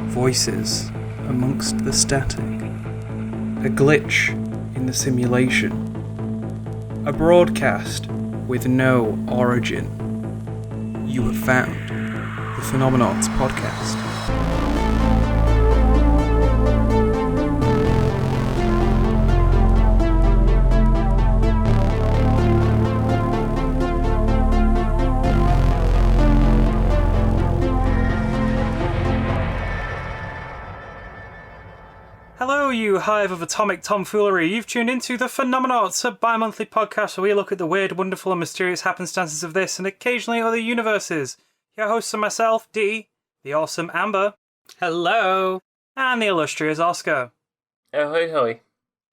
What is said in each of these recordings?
Voices amongst the static. A glitch in the simulation. A broadcast with no origin. You have found the Phenomenauts podcast. Hello, you hive of atomic tomfoolery. You've tuned into the Phenomenauts, a bi-monthly podcast where we look at the weird, wonderful and mysterious happenstances of this and occasionally other universes. Your hosts are myself, Dee, the awesome Amber. Hello. And the illustrious Oscar. Ahoy hoy.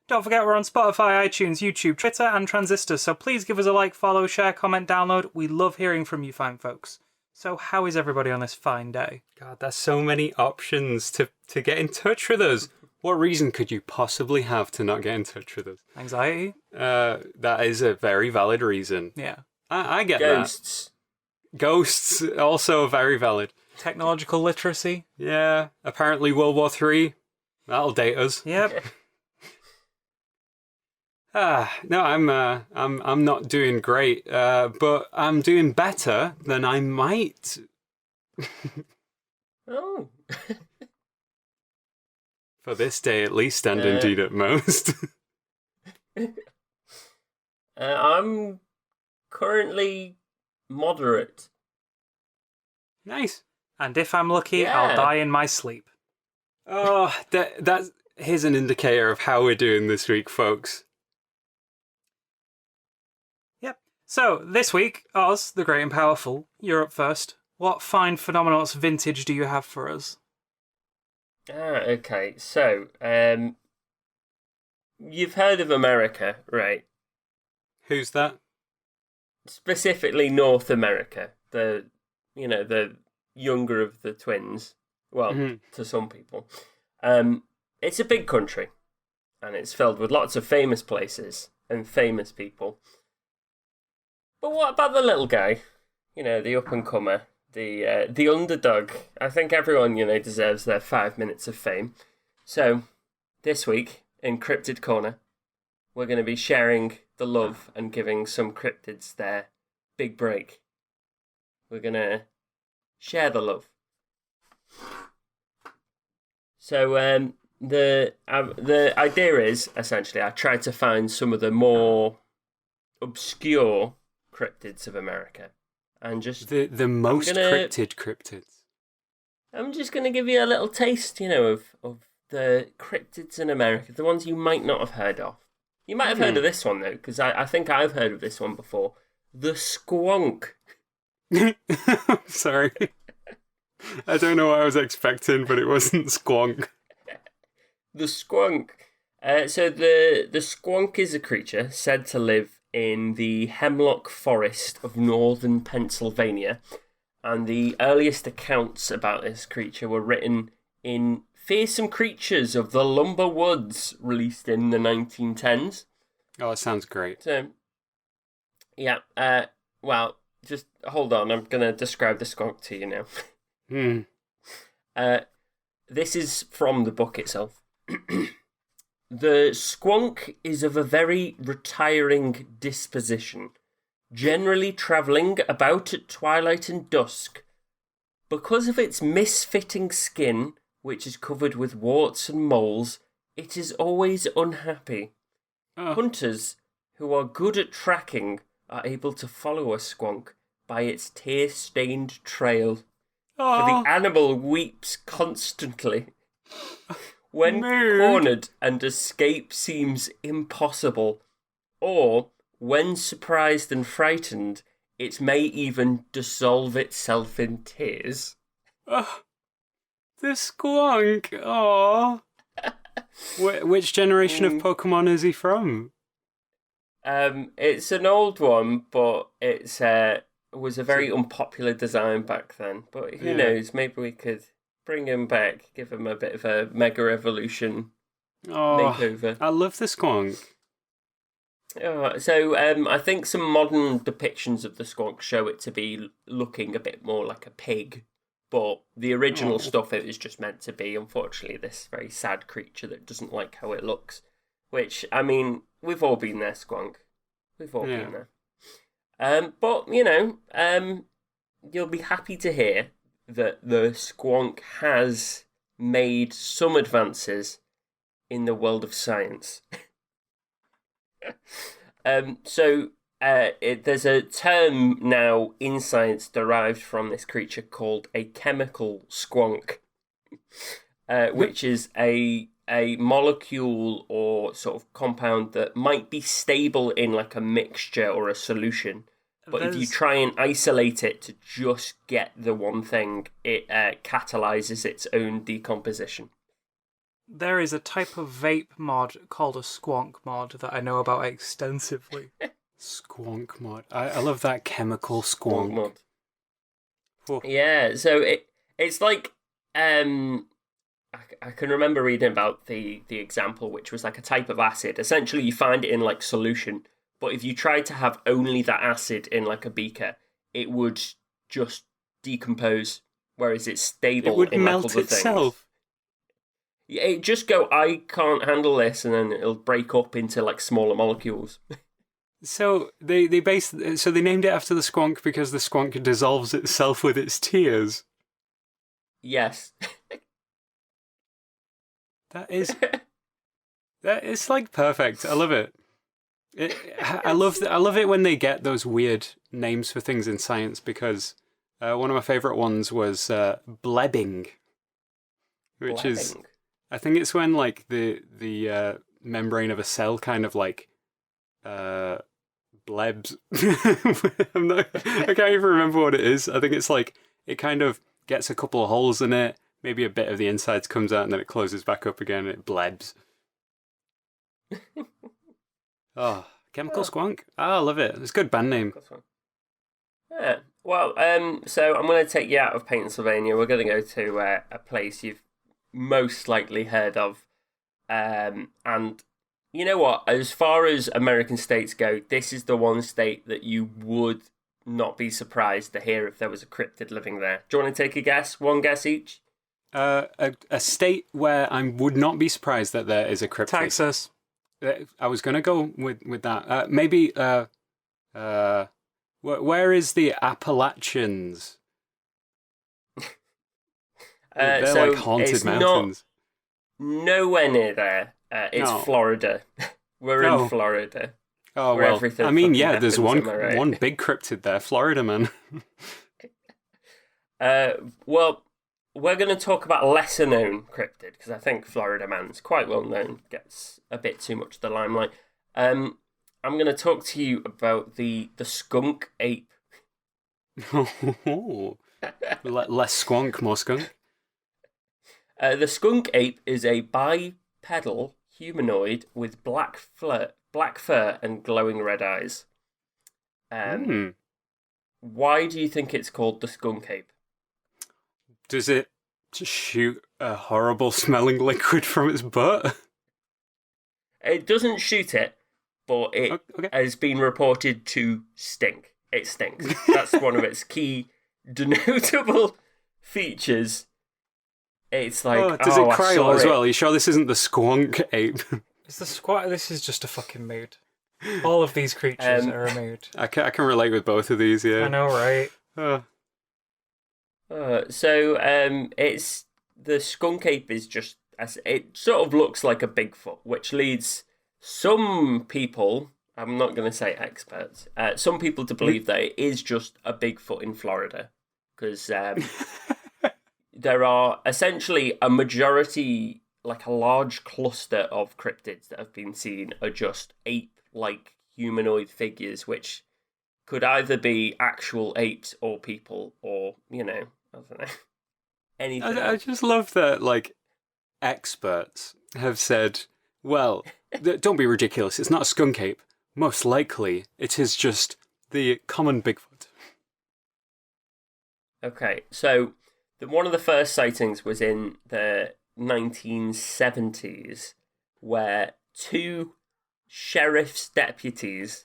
Don't forget we're on Spotify, iTunes, YouTube, Twitter and Transistor, so please give us a like, follow, share, comment, download. We love hearing from you fine folks. So how is everybody on this fine day? God, there's so many options to get in touch with us. What reason could you possibly have to not get in touch with us? Anxiety? That is a very valid reason. Yeah. I get Ghosts. that. Ghosts, also very valid. Technological literacy? Yeah, apparently World War III. That'll date us. Yep. No, I'm not doing great, but I'm doing better than I might. Oh. For this day at least, and indeed at most. I'm currently moderate. Nice. And if I'm lucky, Yeah. I'll die in my sleep. Oh, here's an indicator of how we're doing this week, folks. Yep. So, this week, Oz, the Great and Powerful, you're up first. What fine Phenomenauts vintage do you have for us? Okay. So, you've heard of America, right? Who's that? Specifically North America. The younger of the twins. Well, to some people. It's a big country. And it's filled with lots of famous places and famous people. But what about the little guy? You know, the up-and-comer. The underdog. I think everyone, deserves their 5 minutes of fame. So, this week, in Cryptid Corner, we're going to be sharing the love and giving some cryptids their big break. We're going to share the love. So, the idea is, essentially, I tried to find some of the more obscure cryptids of America. And just the most cryptids. I'm just going to give you a little taste, of the cryptids in America, the ones you might not have heard of. You might have heard of this one, though, because I think I've heard of this one before. The squonk. Sorry. I don't know what I was expecting, but it wasn't squonk. The squonk. So the squonk is a creature said to live in the hemlock forest of northern Pennsylvania, and the earliest accounts about this creature were written in Fearsome Creatures of the Lumber Woods, released in the 1910s. Oh, that sounds great. So, yeah, well, just hold on, I'm going to describe the squonk to you now. This is from the book itself. The squonk is of a very retiring disposition, generally travelling about at twilight and dusk. Because of its misfitting skin, which is covered with warts and moles, it is always unhappy. Hunters, who are good at tracking, are able to follow a squonk by its tear-stained trail. For the animal weeps constantly. When cornered and escape seems impossible, or when surprised and frightened, it may even dissolve itself in tears. The squonk. Oh. Which generation of Pokemon is he from? It's an old one, but it's was a very unpopular design back then. But who knows? Maybe we could bring him back, give him a bit of a Mega Evolution makeover. I love the squonk. I think some modern depictions of the squonk show it to be looking a bit more like a pig, but the original stuff it was just meant to be, unfortunately, this very sad creature that doesn't like how it looks. Which, I mean, we've all been there, Squonk. We've all been there. But, you'll be happy to hear that the squonk has made some advances in the world of science. There's a term now in science derived from this creature called a chemical squonk, which is a molecule or sort of compound that might be stable in like a mixture or a solution. But if you try and isolate it to just get the one thing, it catalyzes its own decomposition. There is a type of vape mod called a Squonk Mod that I know about extensively. Squonk Mod. I love that chemical squonk. Mod. Oh. Yeah, so it's like I can remember reading about the example, which was like a type of acid. Essentially, you find it in like solution, but if you tried to have only that acid in like a beaker, it would just decompose, whereas it's stable. It would in melt like other itself. Things. Yeah, it just go, I can't handle this, and then it'll break up into like smaller molecules. So they named it after the squonk because the squonk dissolves itself with its tears. Yes. That is like perfect. I love it. I love it when they get those weird names for things in science, because one of my favorite ones was blebbing, which is, I think it's when like the membrane of a cell kind of like blebs. I can't even remember what it is. I think it's like it kind of gets a couple of holes in it. Maybe a bit of the insides comes out and then it closes back up again and it blebs. Oh, Chemical Squonk. Oh, I love it. It's a good band name. Yeah. Well, so I'm going to take you out of Pennsylvania. We're going to go to a place you've most likely heard of. And you know what? As far as American states go, this is the one state that you would not be surprised to hear if there was a cryptid living there. Do you want to take a guess? One guess each? A state where I would not be surprised that there is a cryptid. Texas. I was going to go with that. Maybe, where is the Appalachians? They're so like haunted mountains. Nowhere near there. It's Florida. We're in Florida. Oh, well, I mean, yeah, there's one right? big cryptid there, Florida, man. Well, we're going to talk about a lesser-known cryptid, because I think Florida man's quite well-known, gets a bit too much of the limelight. I'm going to talk to you about the skunk ape. Less squonk, more skunk. The skunk ape is a bipedal humanoid with black fur and glowing red eyes. Why do you think it's called the skunk ape? Does it shoot a horrible smelling liquid from its butt? It doesn't shoot it, but it has been reported to stink. It stinks. That's one of its key denotable features. It's like, does it cry as well? Are you sure this isn't the squonk ape? This is just a fucking mood. All of these creatures are a mood. I can relate with both of these, yeah. I know, right? It's the skunk ape is just, it sort of looks like a Bigfoot, which leads some people, I'm not going to say experts, some people to believe that it is just a Bigfoot in Florida, because there are essentially a majority, like a large cluster of cryptids that have been seen are just ape-like humanoid figures, which could either be actual apes or people, or, I don't know, anything. I just love that, like, experts have said, well, don't be ridiculous, it's not a skunk ape. Most likely, it is just the common Bigfoot. Okay, so one of the first sightings was in the 1970s, where two sheriff's deputies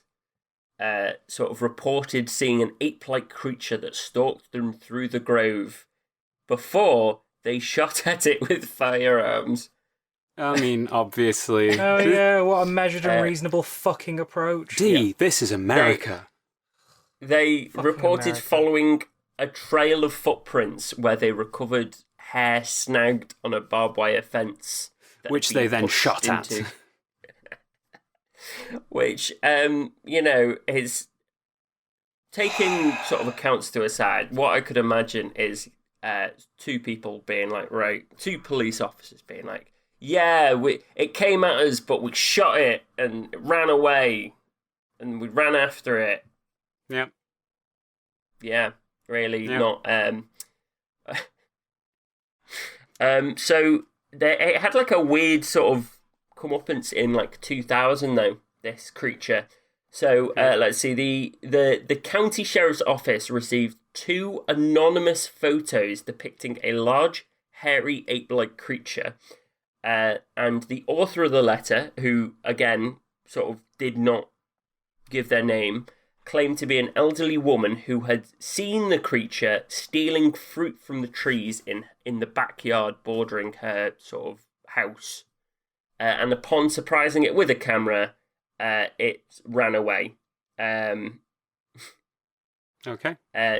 sort of reported seeing an ape-like creature that stalked them through the grove before they shot at it with firearms. I mean, obviously. Oh yeah, what a measured and reasonable fucking approach. This is America. They reported America. following a trail of footprints where they recovered hair snagged on a barbed wire fence. Which they then shot at. Which, is taking sort of accounts to a side. What I could imagine is two people being like, two police officers being like, yeah, it came at us, but we shot it and it ran away, and we ran after it. Yep. Yeah, really Yep. not. So it had like a weird sort of comeuppance in like 2000 though. This creature. So let's see. The county sheriff's office received 2 anonymous photos depicting a large, hairy ape-like creature. And the author of the letter, who, again, sort of did not give their name, claimed to be an elderly woman who had seen the creature stealing fruit from the trees in the backyard bordering her sort of house. And upon surprising it with a camera, it ran away. Okay.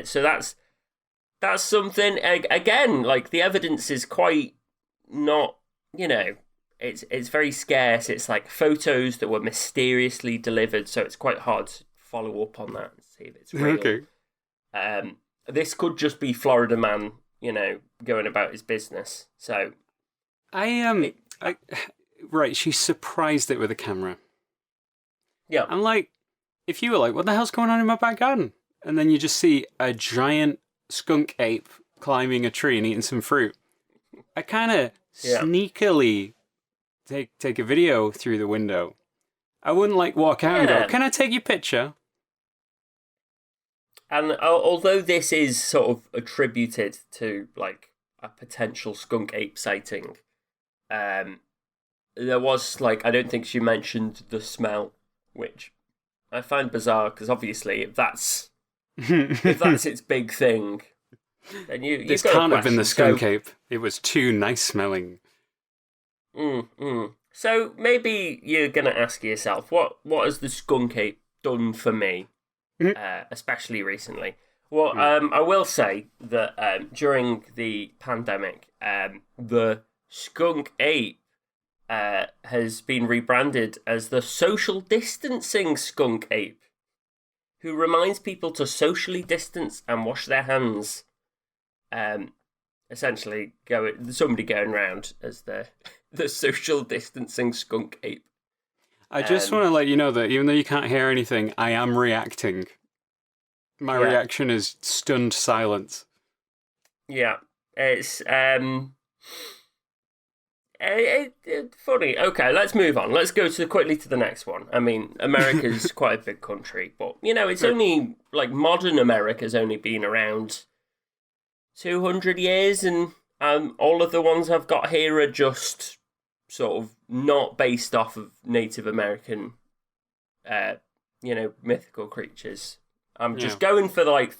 So that's something, again, like, the evidence is quite not... it's very scarce. It's like photos that were mysteriously delivered, so it's quite hard to follow up on that and see if it's real. Okay. This could just be Florida man, going about his business. So right, she surprised it with a camera. yeah, I'm like, if you were like, what the hell's going on in my back garden? And then you just see a giant skunk ape climbing a tree and eating some fruit. I kind of sneakily take a video through the window. I wouldn't like walk out and go, can I take your picture? and although this is sort of attributed to like a potential skunk ape sighting, there was like, I don't think she mentioned the smell, which I find bizarre because obviously if that's its big thing, then This can't have been the skunk ape. It was too nice smelling. So maybe you're gonna ask yourself, what has the skunk ape done for me, especially recently? Well, I will say that during the pandemic, the skunk ape has been rebranded as the social distancing skunk ape, who reminds people to socially distance and wash their hands. Essentially, somebody going around as the social distancing skunk ape. I just want to let you know that even though you can't hear anything, I am reacting. My reaction is stunned silence. Yeah, it's funny. Okay, let's move on. Let's go quickly to the next one. I mean, America's quite a big country, but it's only like modern America's only been around 200 years, and all of the ones I've got here are just sort of not based off of Native American, mythical creatures. I'm just going for like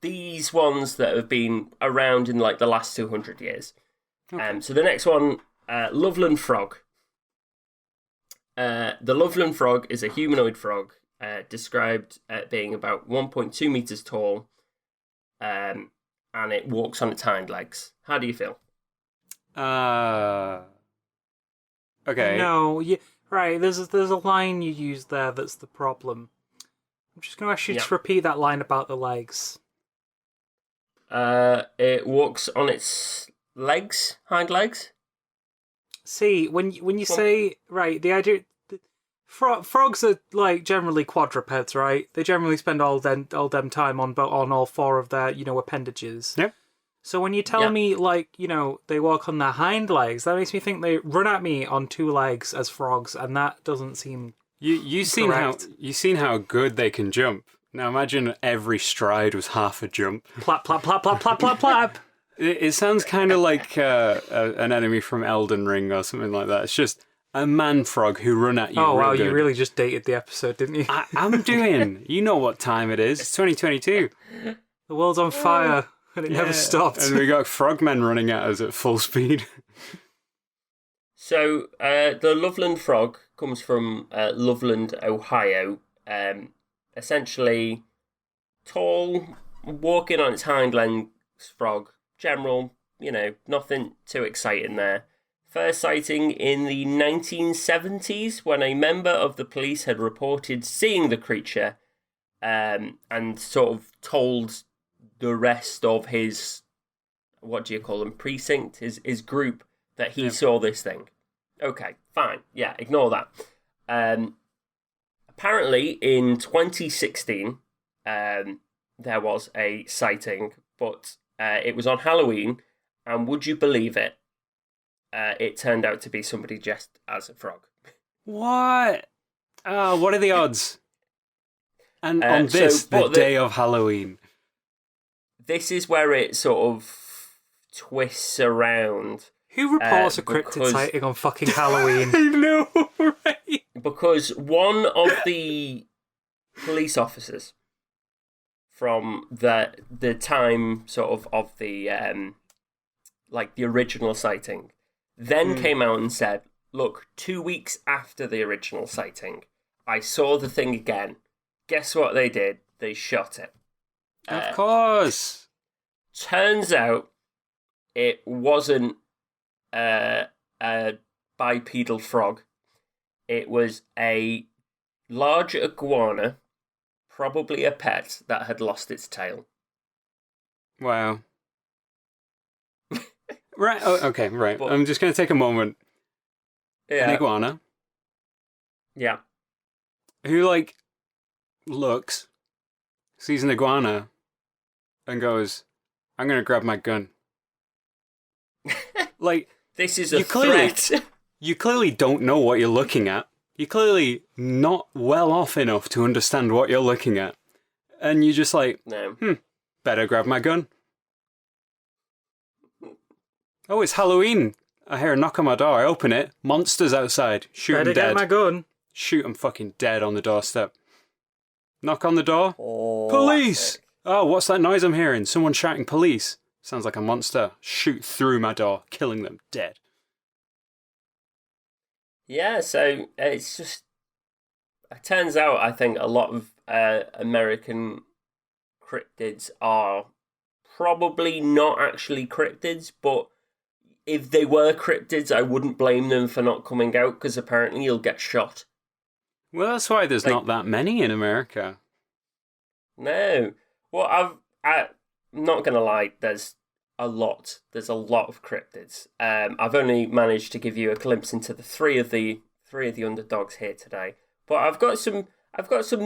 these ones that have been around in like the last 200 years. Okay. So the next one, Loveland Frog. The Loveland Frog is a humanoid frog, described at being about 1.2 meters tall, and it walks on its hind legs. How do you feel? Okay. No, right. There's a line you used there that's the problem. I'm just going to ask you to repeat that line about the legs. It walks on its legs, hind legs. See, when you say right, the idea frogs are like generally quadrupeds, right? They generally spend all them time on all 4 of their appendages. Yep. So when you tell me like they walk on their hind legs, that makes me think they run at me on 2 legs as frogs, and that doesn't seem. You've seen how good they can jump. Now imagine every stride was half a jump. Plap plap plap plap plap plap plap. It sounds kind of like an enemy from Elden Ring or something like that. It's just a man frog who run at you. Oh, wow, real you good. really just dated the episode, didn't you? I'm doing. You know what time it is. It's 2022. The world's on fire, and it never stopped. And we got frogmen running at us at full speed. So, the Loveland Frog comes from Loveland, Ohio. Essentially, tall, walking on its hind legs frog. General, nothing too exciting there. First sighting in the 1970s when a member of the police had reported seeing the creature and sort of told the rest of his, what do you call them, precinct, his group, that he saw this thing. Okay, fine. Yeah, ignore that. Apparently, in 2016, there was a sighting, but it was on Halloween, and would you believe it? It turned out to be somebody dressed as a frog. What? What are the odds? And on this, the day of Halloween. This is where it sort of twists around. Who reports a cryptid sighting on fucking Halloween? I know, right? Because one of the police officers from the time sort of the the original sighting then came out and said, look, 2 weeks after the original sighting, I saw the thing again. Guess what they did? They shot it. Of course. Turns out it wasn't a bipedal frog. It was a large iguana, probably a pet, that had lost its tail. Wow. Right. Oh, okay. Right. But, I'm just going to take a moment. Yeah. An iguana Yeah. who looks, sees an iguana, and goes, "I'm going to grab my gun." This is a clearly, threat. You clearly don't know what you're looking at. You're clearly not well off enough to understand what you're looking at, and you're just No. better grab my gun. Oh, it's Halloween. I hear a knock on my door. I open it. Monsters outside. Shoot 'em Better dead. get my gun. Shoot 'em fucking dead on the doorstep. Knock on the door. Oh, Police! Oh, what's that noise I'm hearing? Someone shouting police. Sounds like a monster. Shoot through my door, killing them dead. Yeah, so it's just... It turns out, I think, a lot of American cryptids are probably not actually cryptids, but if they were cryptids, I wouldn't blame them for not coming out, because apparently you'll get shot. Well, that's why there's not that many in America. No. Well, I'm not going to lie, there's a lot. There's a lot of cryptids. I've only managed to give you a glimpse into the three of the underdogs here today. But I've got some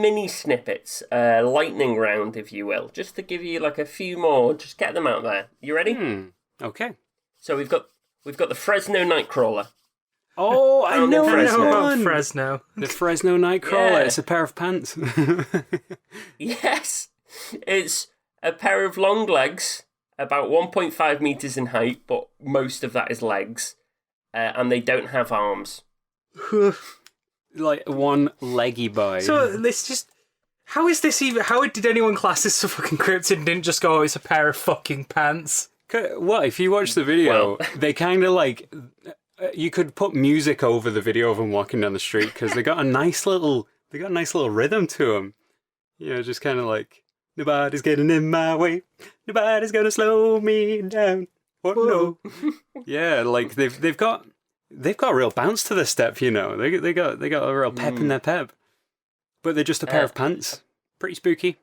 mini snippets, lightning round, if you will, just to give you a few more. Just get them out there. You ready? Okay. So we've got the Fresno Nightcrawler. Oh, I know about Fresno. The Fresno Nightcrawler. Yeah. It's a pair of pants. Yes, it's a pair of long legs, about 1.5 meters in height, but most of that is legs, and they don't have arms. One leggy boy. So this just... How is this even... How did anyone class this as a fucking cryptid and didn't just go, oh, it's a pair of fucking pants? Well, if you watch the video, they kind of you could put music over the video of them walking down the street because they got a nice little rhythm to them. Just kind of nobody's getting in my way, nobody's gonna slow me down. Oh no! Yeah, they've got a real bounce to their step. They got a real pep in their pep, but they're just a pair of pants. Pretty spooky.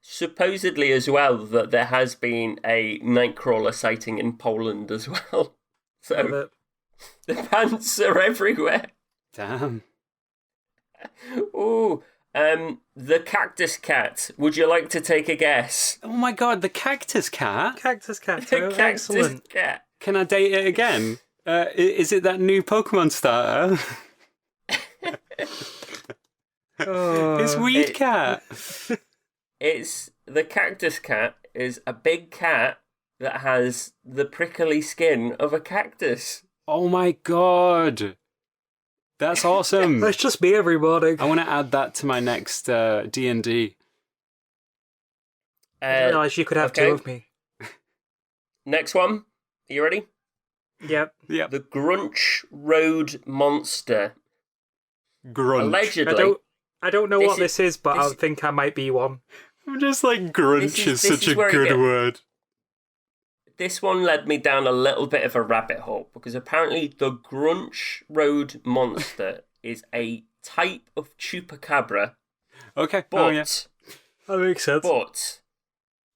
Supposedly as well that there has been a Nightcrawler sighting in Poland as well. So the pants are everywhere. Damn. Ooh, the Cactus Cat. Would you like to take a guess? Oh my god, the Cactus Cat? Cactus Cat. The Cactus Cat. Can I date it again? Is it that new Pokemon starter? It's Weed Cat. It's the Cactus Cat is a big cat that has the prickly skin of a cactus. Oh my god. That's awesome. That's just me every morning. I want to add that to my next D&D. I didn't realise you could have two of me. Next one. Are you ready? Yep. The Grunge Road Monster. Grunge. Allegedly. I don't know what this is, but I think I might be one. I'm just like, grunge is such a good word. This one led me down a little bit of a rabbit hole, because apparently the Grunge Road Monster is a type of chupacabra. Okay, but, that makes sense. But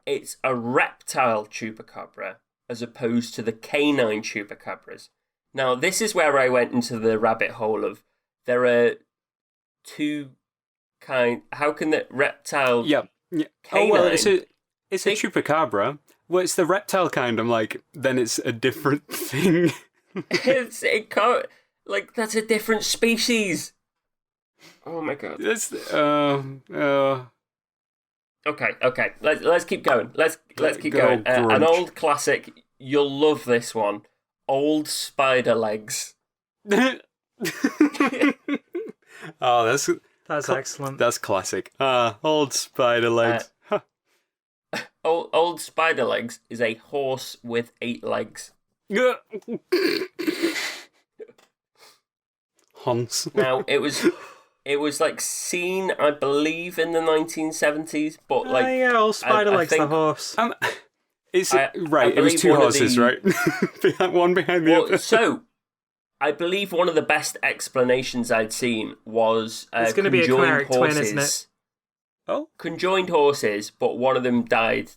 it's a reptile chupacabra as opposed to the canine chupacabras. Now, this is where I went into the rabbit hole of there are two kind. How can the reptile? Yeah. Canine, oh well, it's a chupacabra. Well, it's the reptile kind. I'm like, then it's a different thing. it can't. Like, that's a different species. Oh my god. It's Okay. Let's keep going. Let's keep going. An old classic. You'll love this one. Old spider legs. Oh, that's excellent. That's classic. Old spider legs. Old spider legs is a horse with 8 legs. Hans. Now it was like seen, I believe, in the 1970s, but like old spider legs, the horse. It was two horses, right? One behind the other. So I believe one of the best explanations I'd seen was it's going to be a chimeric twin, isn't it? Oh, conjoined horses, but one of them died.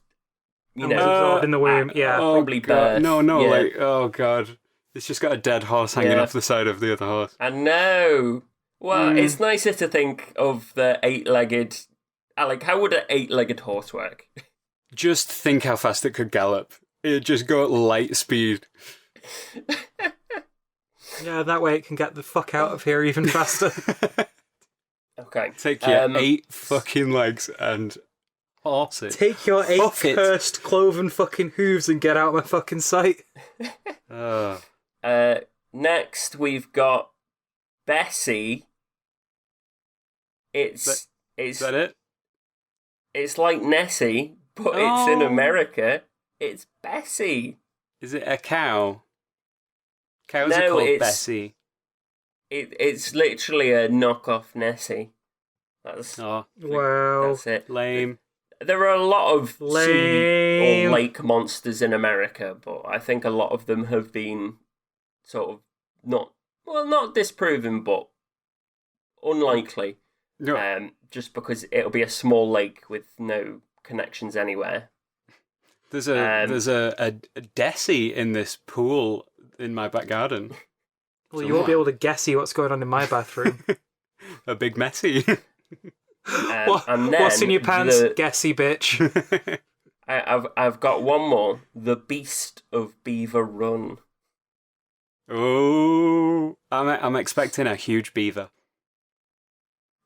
You know, absorbed in the womb. Yeah, probably birth. No, yeah. like oh god, it's just got a dead horse hanging off the side of the other horse. I know. Well, it's nicer to think of the 8-legged. Like, how would an 8-legged horse work? Just think how fast it could gallop. It'd just go at light speed. Yeah, that way it can get the fuck out of here even faster. Okay. Take your 8 fucking legs and horse it. Take your 8 cursed cloven fucking hooves and get out of my fucking sight. Next, we've got Bessie. Is that it? It's like Nessie, but it's in America. It's Bessie. Is it a cow? Cows are called Bessie. It's literally a knockoff Nessie. That's it. Lame. There are a lot of sea or lake monsters in America, but I think a lot of them have been sort of not disproven, but unlikely. No. Just because it'll be a small lake with no connections anywhere. There's a Dessie in this pool in my back garden. Well, you won't be able to guess what's going on in my bathroom. A big messy. And then what's in your pants, guessy bitch? I've got one more. The Beast of Beaver Run. Oh, I'm expecting a huge beaver.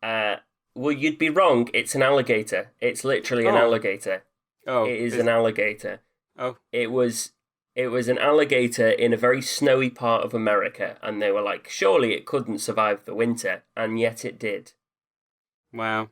Well, you'd be wrong. It's an alligator. It's literally an alligator. Oh, it is an alligator. Oh, it was an alligator in a very snowy part of America, and they were like, surely it couldn't survive the winter, and yet it did. Wow.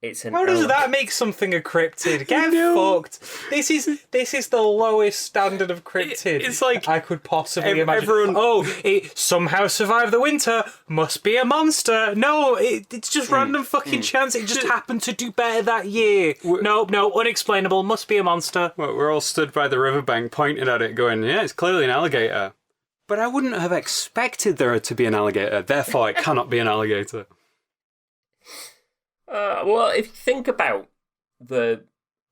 How does that make something a cryptid? Get fucked. This is the lowest standard of cryptid it's like I could possibly imagine. It somehow survived the winter. Must be a monster. No, it's just random fucking chance. It just happened to do better that year. No, unexplainable. Must be a monster. Well, we're all stood by the riverbank pointing at it going, yeah, it's clearly an alligator. But I wouldn't have expected there to be an alligator. Therefore, it cannot be an alligator. Well, if you think about the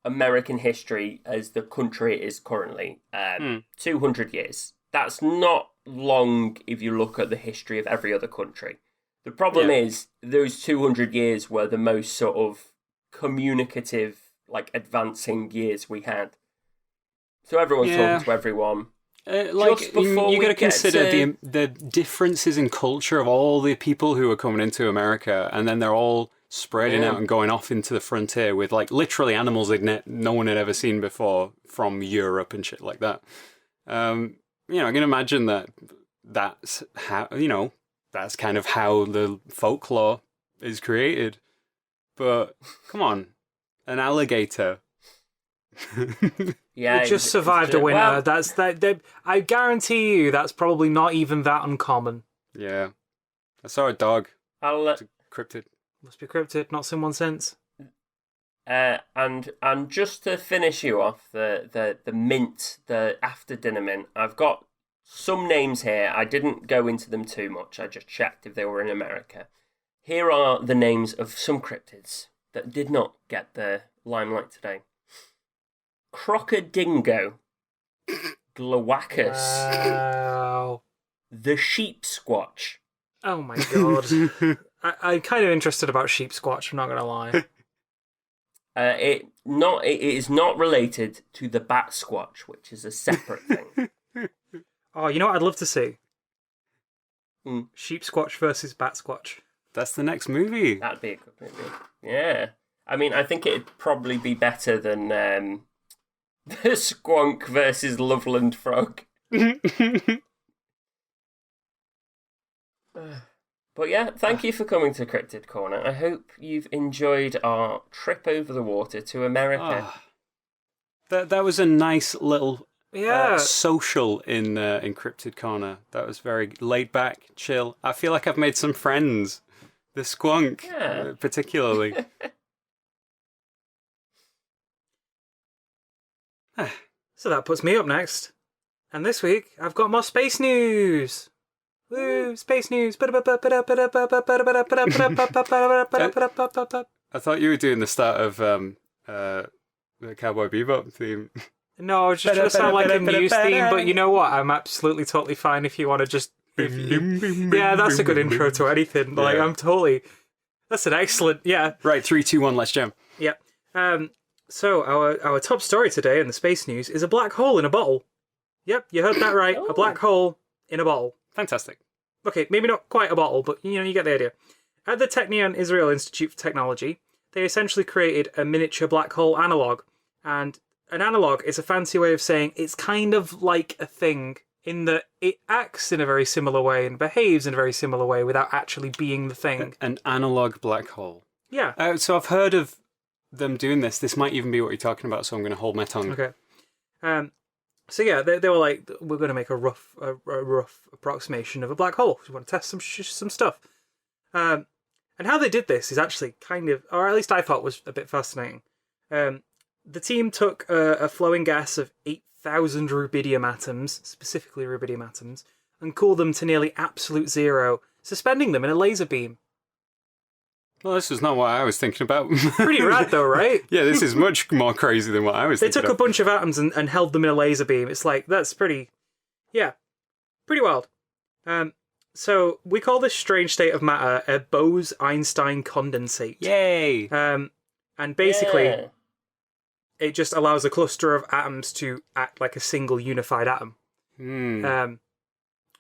American history as the country it is currently, 200 years. That's not long if you look at the history of every other country. The problem is those 200 years were the most sort of communicative, like advancing years we had. So everyone's talking to everyone. You got to consider the differences in culture of all the people who are coming into America, and then they're all spreading out and going off into the frontier with like literally animals no one had ever seen before from Europe and shit like that. I can imagine that that's how, that's kind of how the folklore is created. But come on, an alligator. Yeah, It just survived a winter. Well, I guarantee you that's probably not even that uncommon. Yeah. I saw a dog. I'll Cryptid. Must be cryptid, not someone since. and just to finish you off, the mint, the after dinner mint, I've got some names here. I didn't go into them too much. I just checked if they were in America. Here are the names of some cryptids that did not get the limelight today. Crocodingo, Glowacus, Wow. the Sheep Squatch. Oh my god. I'm kind of interested about sheep squatch, I'm not going to lie. It is not related to the Bat Squatch, which is a separate thing. Oh, you know what I'd love to see? Mm. Sheep squatch versus bat squatch. That's the next movie. That'd be a good movie. Yeah. I mean, I think it'd probably be better than the Squonk versus Loveland Frog. But yeah, thank you for coming to Cryptid Corner. I hope you've enjoyed our trip over the water to America. That was a nice little Yeah. social in Cryptid Corner. That was very laid back, chill. I feel like I've made some friends. The Squonk, Yeah. particularly. So that puts me up next. And this week, I've got more space news. Woo, space news. I thought you were doing the start of the Cowboy Bebop theme. No, I was just trying to sound like a news theme, but you know what? I'm absolutely totally fine if you want to just... Yeah, that's a good intro to anything. Like, Yeah. I'm totally... That's an excellent... Yeah. Right, 3, 2, 1, let's jam. Yeah. So, our top story today in the space news is a black hole in a bottle. Yep, you heard that right. Oh. A black hole in a bottle. Fantastic. Okay, maybe not quite a bottle, but you get the idea. At the Technion Israel Institute for Technology, they essentially created a miniature black hole analog. And an analog is a fancy way of saying it's kind of like a thing in that it acts in a very similar way and behaves in a very similar way without actually being the thing. An analog black hole. Yeah. So I've heard of them doing this. This might even be what you're talking about, so I'm going to hold my tongue. Okay. So yeah, they were like, we're going to make a rough approximation of a black hole. We want to test some stuff. And how they did this is actually kind of, or at least I thought was a bit fascinating. The team took a flowing gas of 8,000 rubidium atoms, specifically rubidium atoms, and cooled them to nearly absolute zero, suspending them in a laser beam. Well, this was not what I was thinking about. Pretty rad though, right? Yeah, this is much more crazy than what I was They thinking took a of. bunch of atoms and held them in a laser beam. It's like, that's pretty wild. So we call this strange state of matter a Bose-Einstein condensate. Yay! And basically, Yeah. it just allows a cluster of atoms to act like a single unified atom,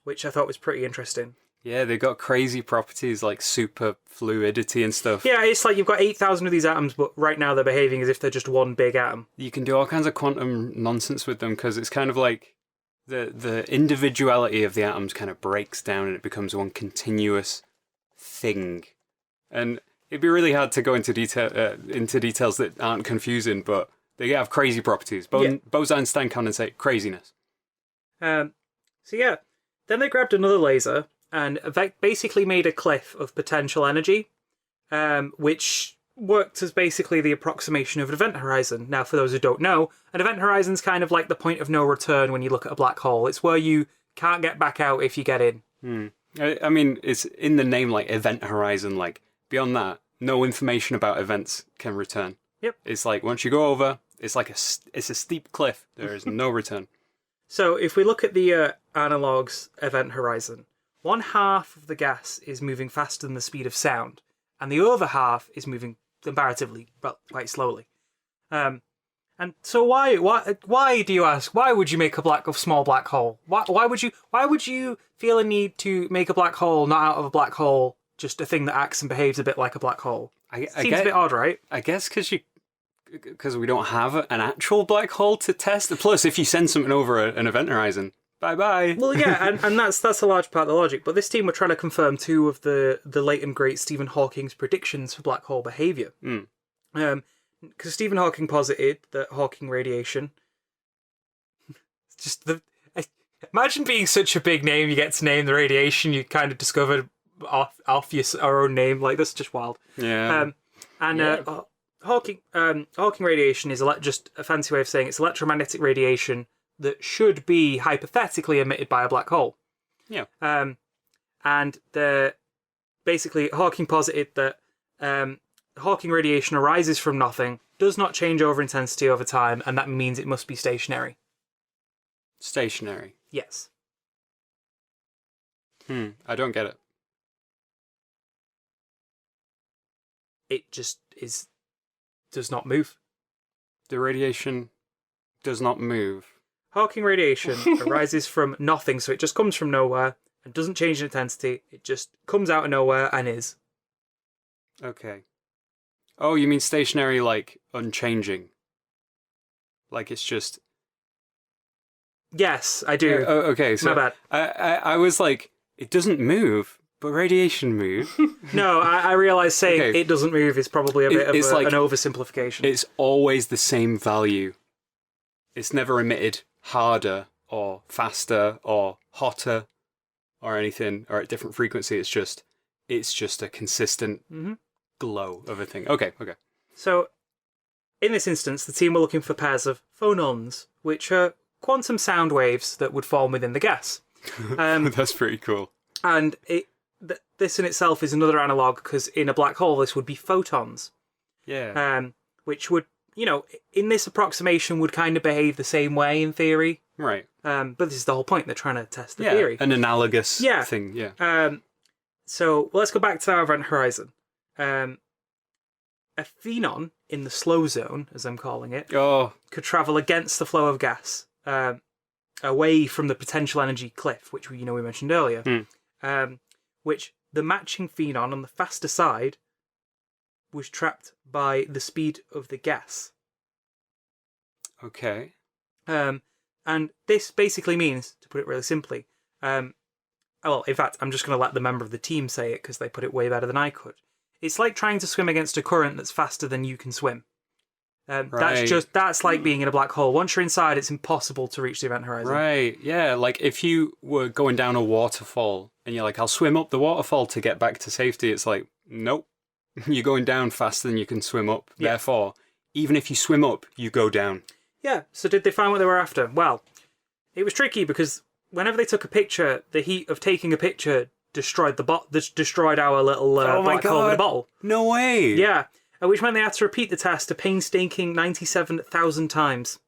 which I thought was pretty interesting. Yeah, they got crazy properties like super fluidity and stuff. Yeah, it's like you've got 8,000 of these atoms, but right now they're behaving as if they're just one big atom. You can do all kinds of quantum nonsense with them because it's kind of like the individuality of the atoms kind of breaks down and it becomes one continuous thing. And it'd be really hard to go into details that aren't confusing, but they have crazy properties. Bose-Einstein condensate, craziness. So yeah, then they grabbed another laser and basically made a cliff of potential energy, which worked as basically the approximation of an event horizon. Now, for those who don't know, an event horizon's kind of like the point of no return when you look at a black hole. It's where you can't get back out if you get in. I mean, it's in the name, like event horizon. Like beyond that, no information about events can return. Yep. It's like once you go over, it's like it's a steep cliff. There is no return. So if we look at the analog's event horizon, one half of the gas is moving faster than the speed of sound, and the other half is moving comparatively, well, quite slowly. And so why do you ask? Why would you make a small black hole? Why would you feel a need to make a black hole not out of a black hole, just a thing that acts and behaves a bit like a black hole? Seems a bit odd, right? I guess because we don't have an actual black hole to test. Plus, if you send something over an event horizon, Bye-bye. Well, yeah, and that's a large part of the logic. But this team were trying to confirm two of the late and great Stephen Hawking's predictions for black hole behaviour. Because Stephen Hawking posited that Hawking radiation... Just imagine being such a big name, you get to name the radiation you kind of discovered off our own name. Like, that's just wild. Yeah. Hawking radiation is just a fancy way of saying it's electromagnetic radiation that should be hypothetically emitted by a black hole. Yeah. And basically Hawking posited that Hawking radiation arises from nothing, does not change over intensity over time, and that means it must be stationary. Stationary. Yes. I don't get it. It just does not move. The radiation does not move. Hawking radiation arises from nothing, so it just comes from nowhere and doesn't change in intensity. It just comes out of nowhere and is. Okay. Oh, you mean stationary, like unchanging? Like it's just... Yes, I do. Okay, so My bad. I was like, it doesn't move, but radiation moves. No, I realise saying it doesn't move is probably a bit of an oversimplification. It's always the same value. It's never emitted harder or faster or hotter or anything, or at different frequency. It's just a consistent glow of a thing. Okay. So, in this instance, the team were looking for pairs of phonons, which are quantum sound waves that would form within the gas. That's pretty cool. And this in itself is another analogue, because in a black hole this would be photons. Yeah. Which would, in this approximation would kind of behave the same way in theory. Right. But this is the whole point. They're trying to test the theory. An analogous thing, yeah. So let's go back to our event horizon. A phenon in the slow zone, as I'm calling it, could travel against the flow of gas, away from the potential energy cliff, which we mentioned earlier. Which the matching phenon on the faster side was trapped by the speed of the gas. Okay. And this basically means, to put it really simply, well, in fact, I'm just going to let the member of the team say it because they put it way better than I could. It's like trying to swim against a current that's faster than you can swim. Right. That's like being in a black hole. Once you're inside, it's impossible to reach the event horizon. Right, yeah, like if you were going down a waterfall and you're like, I'll swim up the waterfall to get back to safety, it's like, nope, you're going down faster than you can swim up. Yeah. Therefore, even if you swim up, you go down. Yeah, so did they find what they were after? Well, it was tricky because whenever they took a picture, the heat of taking a picture destroyed our little black hole in the bottle. No way! Yeah, which meant they had to repeat the test a painstaking 97,000 times.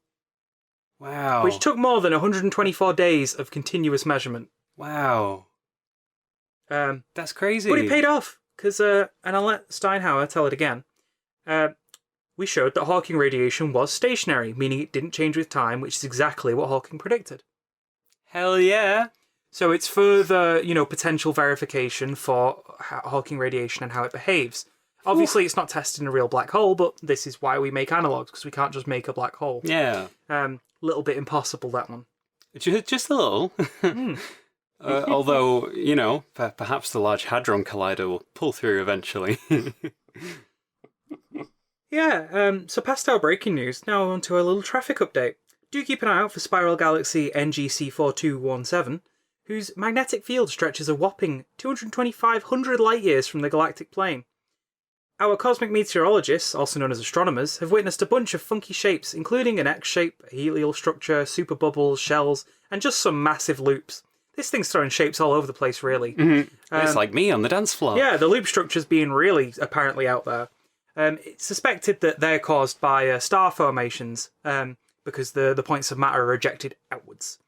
Wow. Which took more than 124 days of continuous measurement. Wow. That's crazy. But it paid off, because, and I'll let Steinhauer tell it again, we showed that Hawking radiation was stationary, meaning it didn't change with time, which is exactly what Hawking predicted. Hell yeah. So it's further, potential verification for Hawking radiation and how it behaves. Obviously, it's not tested in a real black hole, but this is why we make analogues, because we can't just make a black hole. Yeah. Little bit impossible, that one. Just a little. Although, perhaps the Large Hadron Collider will pull through eventually. Yeah, so past our breaking news, now on to a little traffic update. Do keep an eye out for Spiral Galaxy NGC 4217, whose magnetic field stretches a whopping 2,500 light-years from the galactic plane. Our cosmic meteorologists, also known as astronomers, have witnessed a bunch of funky shapes, including an X-shape, a helial structure, super bubbles, shells, and just some massive loops. This thing's throwing shapes all over the place, really. Mm-hmm. It's like me on the dance floor. Yeah, the loop structure's being really apparently out there. It's suspected that they're caused by star formations, because the points of matter are ejected outwards.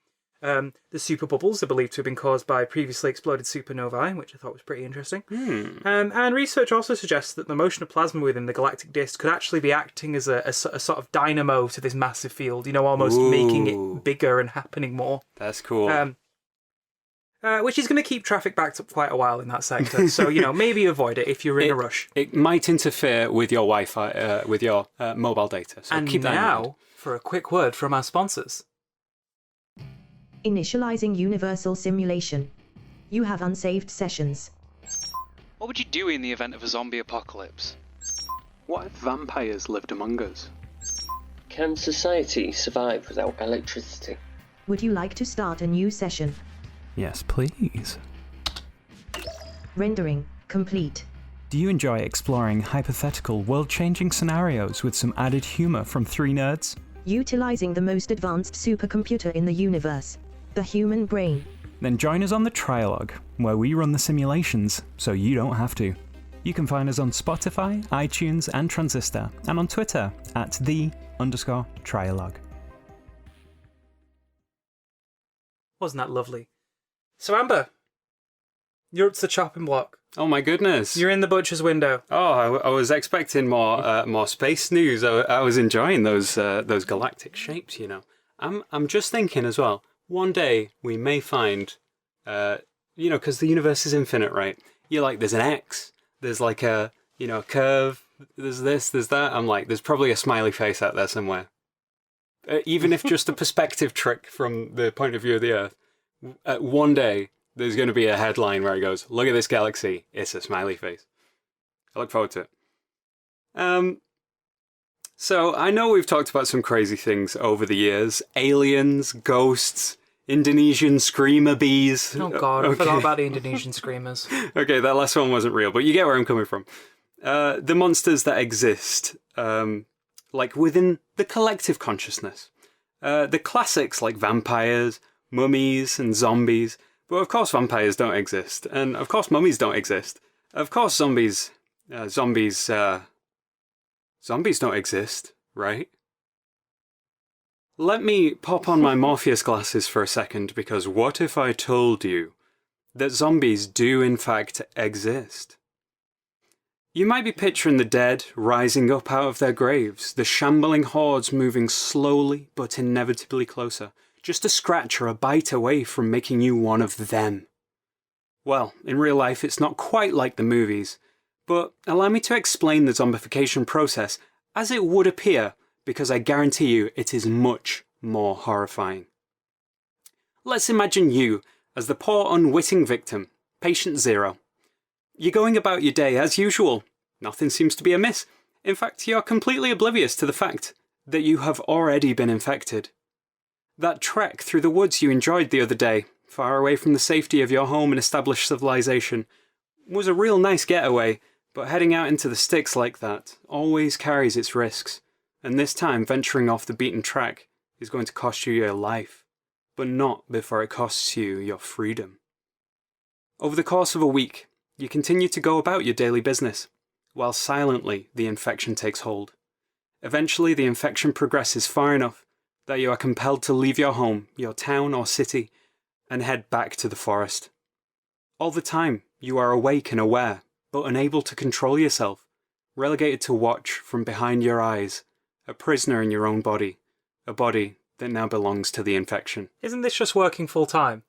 The super bubbles are believed to have been caused by previously exploded supernovae, which I thought was pretty interesting. And research also suggests that the motion of plasma within the galactic disk could actually be acting as a sort of dynamo to this massive field, almost making it bigger and happening more. That's cool. Which is going to keep traffic backed up quite a while in that sector. So, maybe avoid it if you're in a rush. It might interfere with your Wi-Fi, with your mobile data. So and keep that in mind. Now, for a quick word from our sponsors. Initializing universal simulation. You have unsaved sessions. What would you do in the event of a zombie apocalypse? What if vampires lived among us? Can society survive without electricity? Would you like to start a new session? Yes, please. Rendering complete. Do you enjoy exploring hypothetical, world-changing scenarios with some added humor from three nerds? Utilizing the most advanced supercomputer in the universe, the human brain. Then join us on the Trialogue, where we run the simulations, so you don't have to. You can find us on Spotify, iTunes, and Transistor, and on Twitter at @the_Trialogue. Wasn't that lovely? So Amber, you're up to the chopping block. Oh my goodness! You're in the butcher's window. Oh, I was expecting more space news. I was enjoying those galactic shapes. You know, I'm just thinking as well. One day we may find, because the universe is infinite, right? You're like, there's an X, there's like a curve, there's this, there's that. I'm like, there's probably a smiley face out there somewhere. Even if just a perspective trick from the point of view of the Earth. One day there's going to be a headline where it goes, "Look at this galaxy, it's a smiley face." I look forward to it. So I know we've talked about some crazy things over the years: aliens, ghosts, Indonesian screamer bees. Oh God, I forgot about the Indonesian screamers. Okay, that last one wasn't real, but you get where I'm coming from. The monsters that exist, like within the collective consciousness. The classics like vampires, mummies, and zombies. But of course vampires don't exist, and of course mummies don't exist. Of course zombies don't exist, right? Let me pop on my Morpheus glasses for a second, because what if I told you that zombies do in fact exist? You might be picturing the dead rising up out of their graves, the shambling hordes moving slowly but inevitably closer, just a scratch or a bite away from making you one of them. Well, in real life it's not quite like the movies, but allow me to explain the zombification process as it would appear, because I guarantee you it is much more horrifying. Let's imagine you as the poor unwitting victim, patient zero. You're going about your day as usual. Nothing seems to be amiss. In fact, you're completely oblivious to the fact that you have already been infected. That trek through the woods you enjoyed the other day, far away from the safety of your home and established civilization, was a real nice getaway, but heading out into the sticks like that always carries its risks, and this time venturing off the beaten track is going to cost you your life, but not before it costs you your freedom. Over the course of a week, you continue to go about your daily business, while silently the infection takes hold. Eventually the infection progresses far enough that you are compelled to leave your home, your town or city, and head back to the forest. All the time, you are awake and aware, but unable to control yourself, relegated to watch from behind your eyes, a prisoner in your own body, a body that now belongs to the infection. Isn't this just working full time?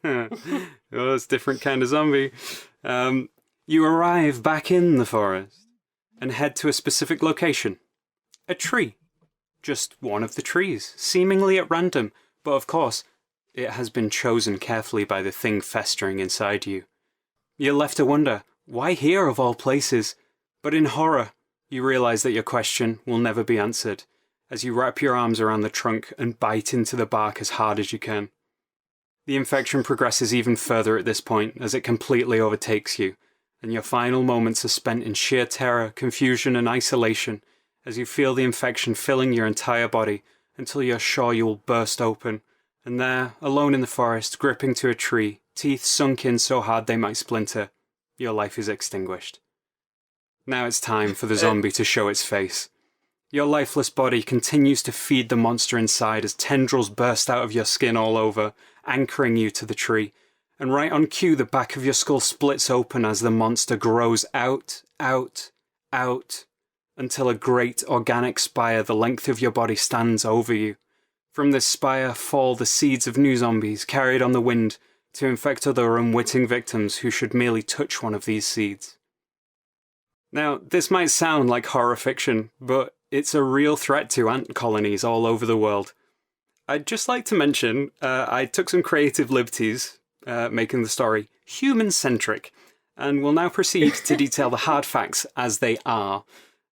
Oh, it's a different kind of zombie. You arrive back in the forest and head to a specific location. A tree. Just one of the trees, seemingly at random, but of course, it has been chosen carefully by the thing festering inside you. You're left to wonder, why here of all places? But in horror, you realise that your question will never be answered, as you wrap your arms around the trunk and bite into the bark as hard as you can. The infection progresses even further at this point, as it completely overtakes you, and your final moments are spent in sheer terror, confusion and isolation, as you feel the infection filling your entire body until you're sure you will burst open, and there, alone in the forest, gripping to a tree, teeth sunk in so hard they might splinter, your life is extinguished. Now it's time for the zombie to show its face. Your lifeless body continues to feed the monster inside as tendrils burst out of your skin all over, anchoring you to the tree, and right on cue the back of your skull splits open as the monster grows out, until a great organic spire the length of your body stands over you. From this spire fall the seeds of new zombies carried on the wind to infect other unwitting victims who should merely touch one of these seeds. Now, this might sound like horror fiction, but it's a real threat to ant colonies all over the world. I'd just like to mention I took some creative liberties making the story human-centric, and will now proceed to detail the hard facts as they are.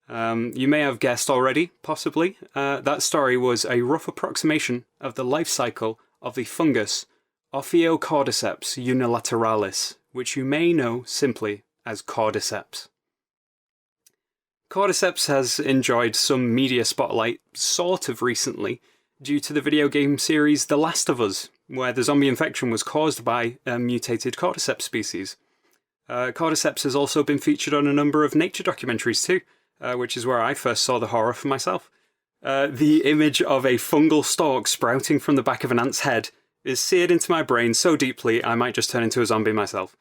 You may have guessed already, possibly, that story was a rough approximation of the life cycle of the fungus Cordyceps unilateralis, which you may know simply as Cordyceps. Cordyceps has enjoyed some media spotlight sort of recently due to the video game series The Last of Us, where the zombie infection was caused by a mutated Cordyceps species. Cordyceps has also been featured on a number of nature documentaries too, which is where I first saw the horror for myself. The image of a fungal stalk sprouting from the back of an ant's head is seared into my brain so deeply I might just turn into a zombie myself.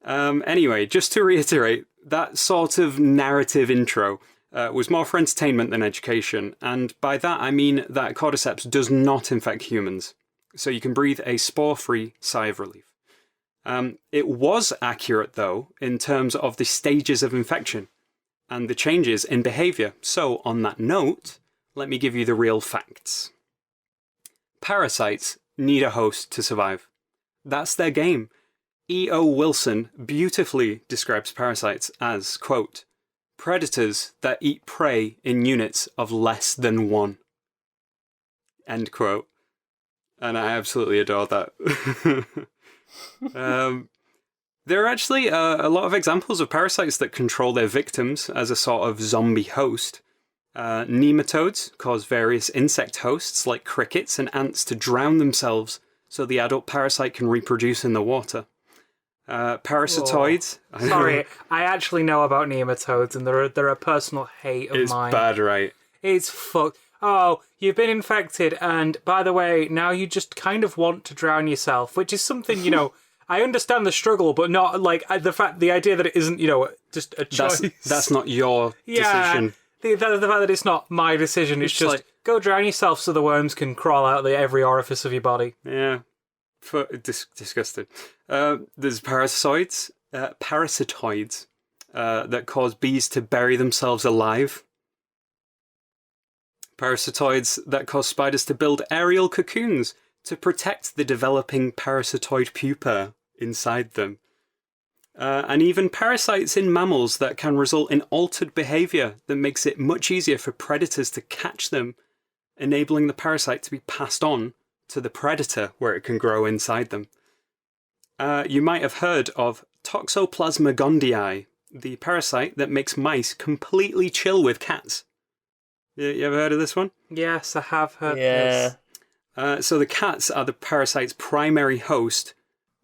Anyway, just to reiterate, that sort of narrative intro was more for entertainment than education, and by that I mean that Cordyceps does not infect humans, so you can breathe a spore-free sigh of relief. It was accurate, though, in terms of the stages of infection and the changes in behaviour, so on that note, let me give you the real facts. Parasites need a host to survive. That's their game. E.O. Wilson beautifully describes parasites as, quote, predators that eat prey in units of less than one. End quote. And I absolutely adore that. There are actually a lot of examples of parasites that control their victims as a sort of zombie host. Nematodes cause various insect hosts like crickets and ants to drown themselves so the adult parasite can reproduce in the water. Parasitoids. Oh, sorry, I actually know about nematodes, and they're a personal hate of mine. It's bad, right? It's fuck. Oh, you've been infected, and by the way, now you just kind of want to drown yourself, which is something, you know, I understand the struggle, but not like the idea that it isn't, you know, just a choice. That's not your decision. The fact that it's not my decision, it's just like, go drown yourself so the worms can crawl out of every orifice of your body. Yeah. Disgusting. There's parasitoids that cause bees to bury themselves alive. Parasitoids that cause spiders to build aerial cocoons to protect the developing parasitoid pupa inside them. And even parasites in mammals that can result in altered behaviour that makes it much easier for predators to catch them, enabling the parasite to be passed on to the predator where it can grow inside them. You might have heard of Toxoplasmagondii, the parasite that makes mice completely chill with cats. You ever heard of this one? Yes, I have heard this. So the cats are the parasite's primary host,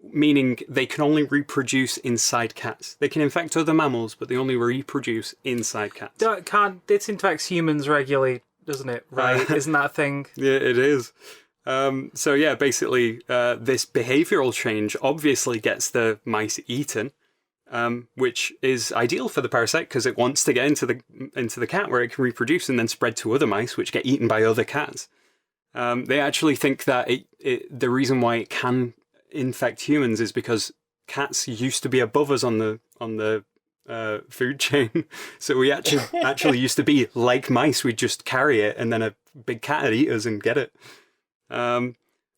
meaning they can only reproduce inside cats. They can infect other mammals, but they only reproduce inside cats. It infects humans regularly, doesn't it? Right? Isn't that a thing? Yeah, it is. So yeah, basically, this behavioural change obviously gets the mice eaten, which is ideal for the parasite because it wants to get into the cat where it can reproduce and then spread to other mice, which get eaten by other cats. They actually think that the reason why it can infect humans is because cats used to be above us on the food chain, so we actually used to be like mice. We'd just carry it, and then a big cat would eat us and get it. But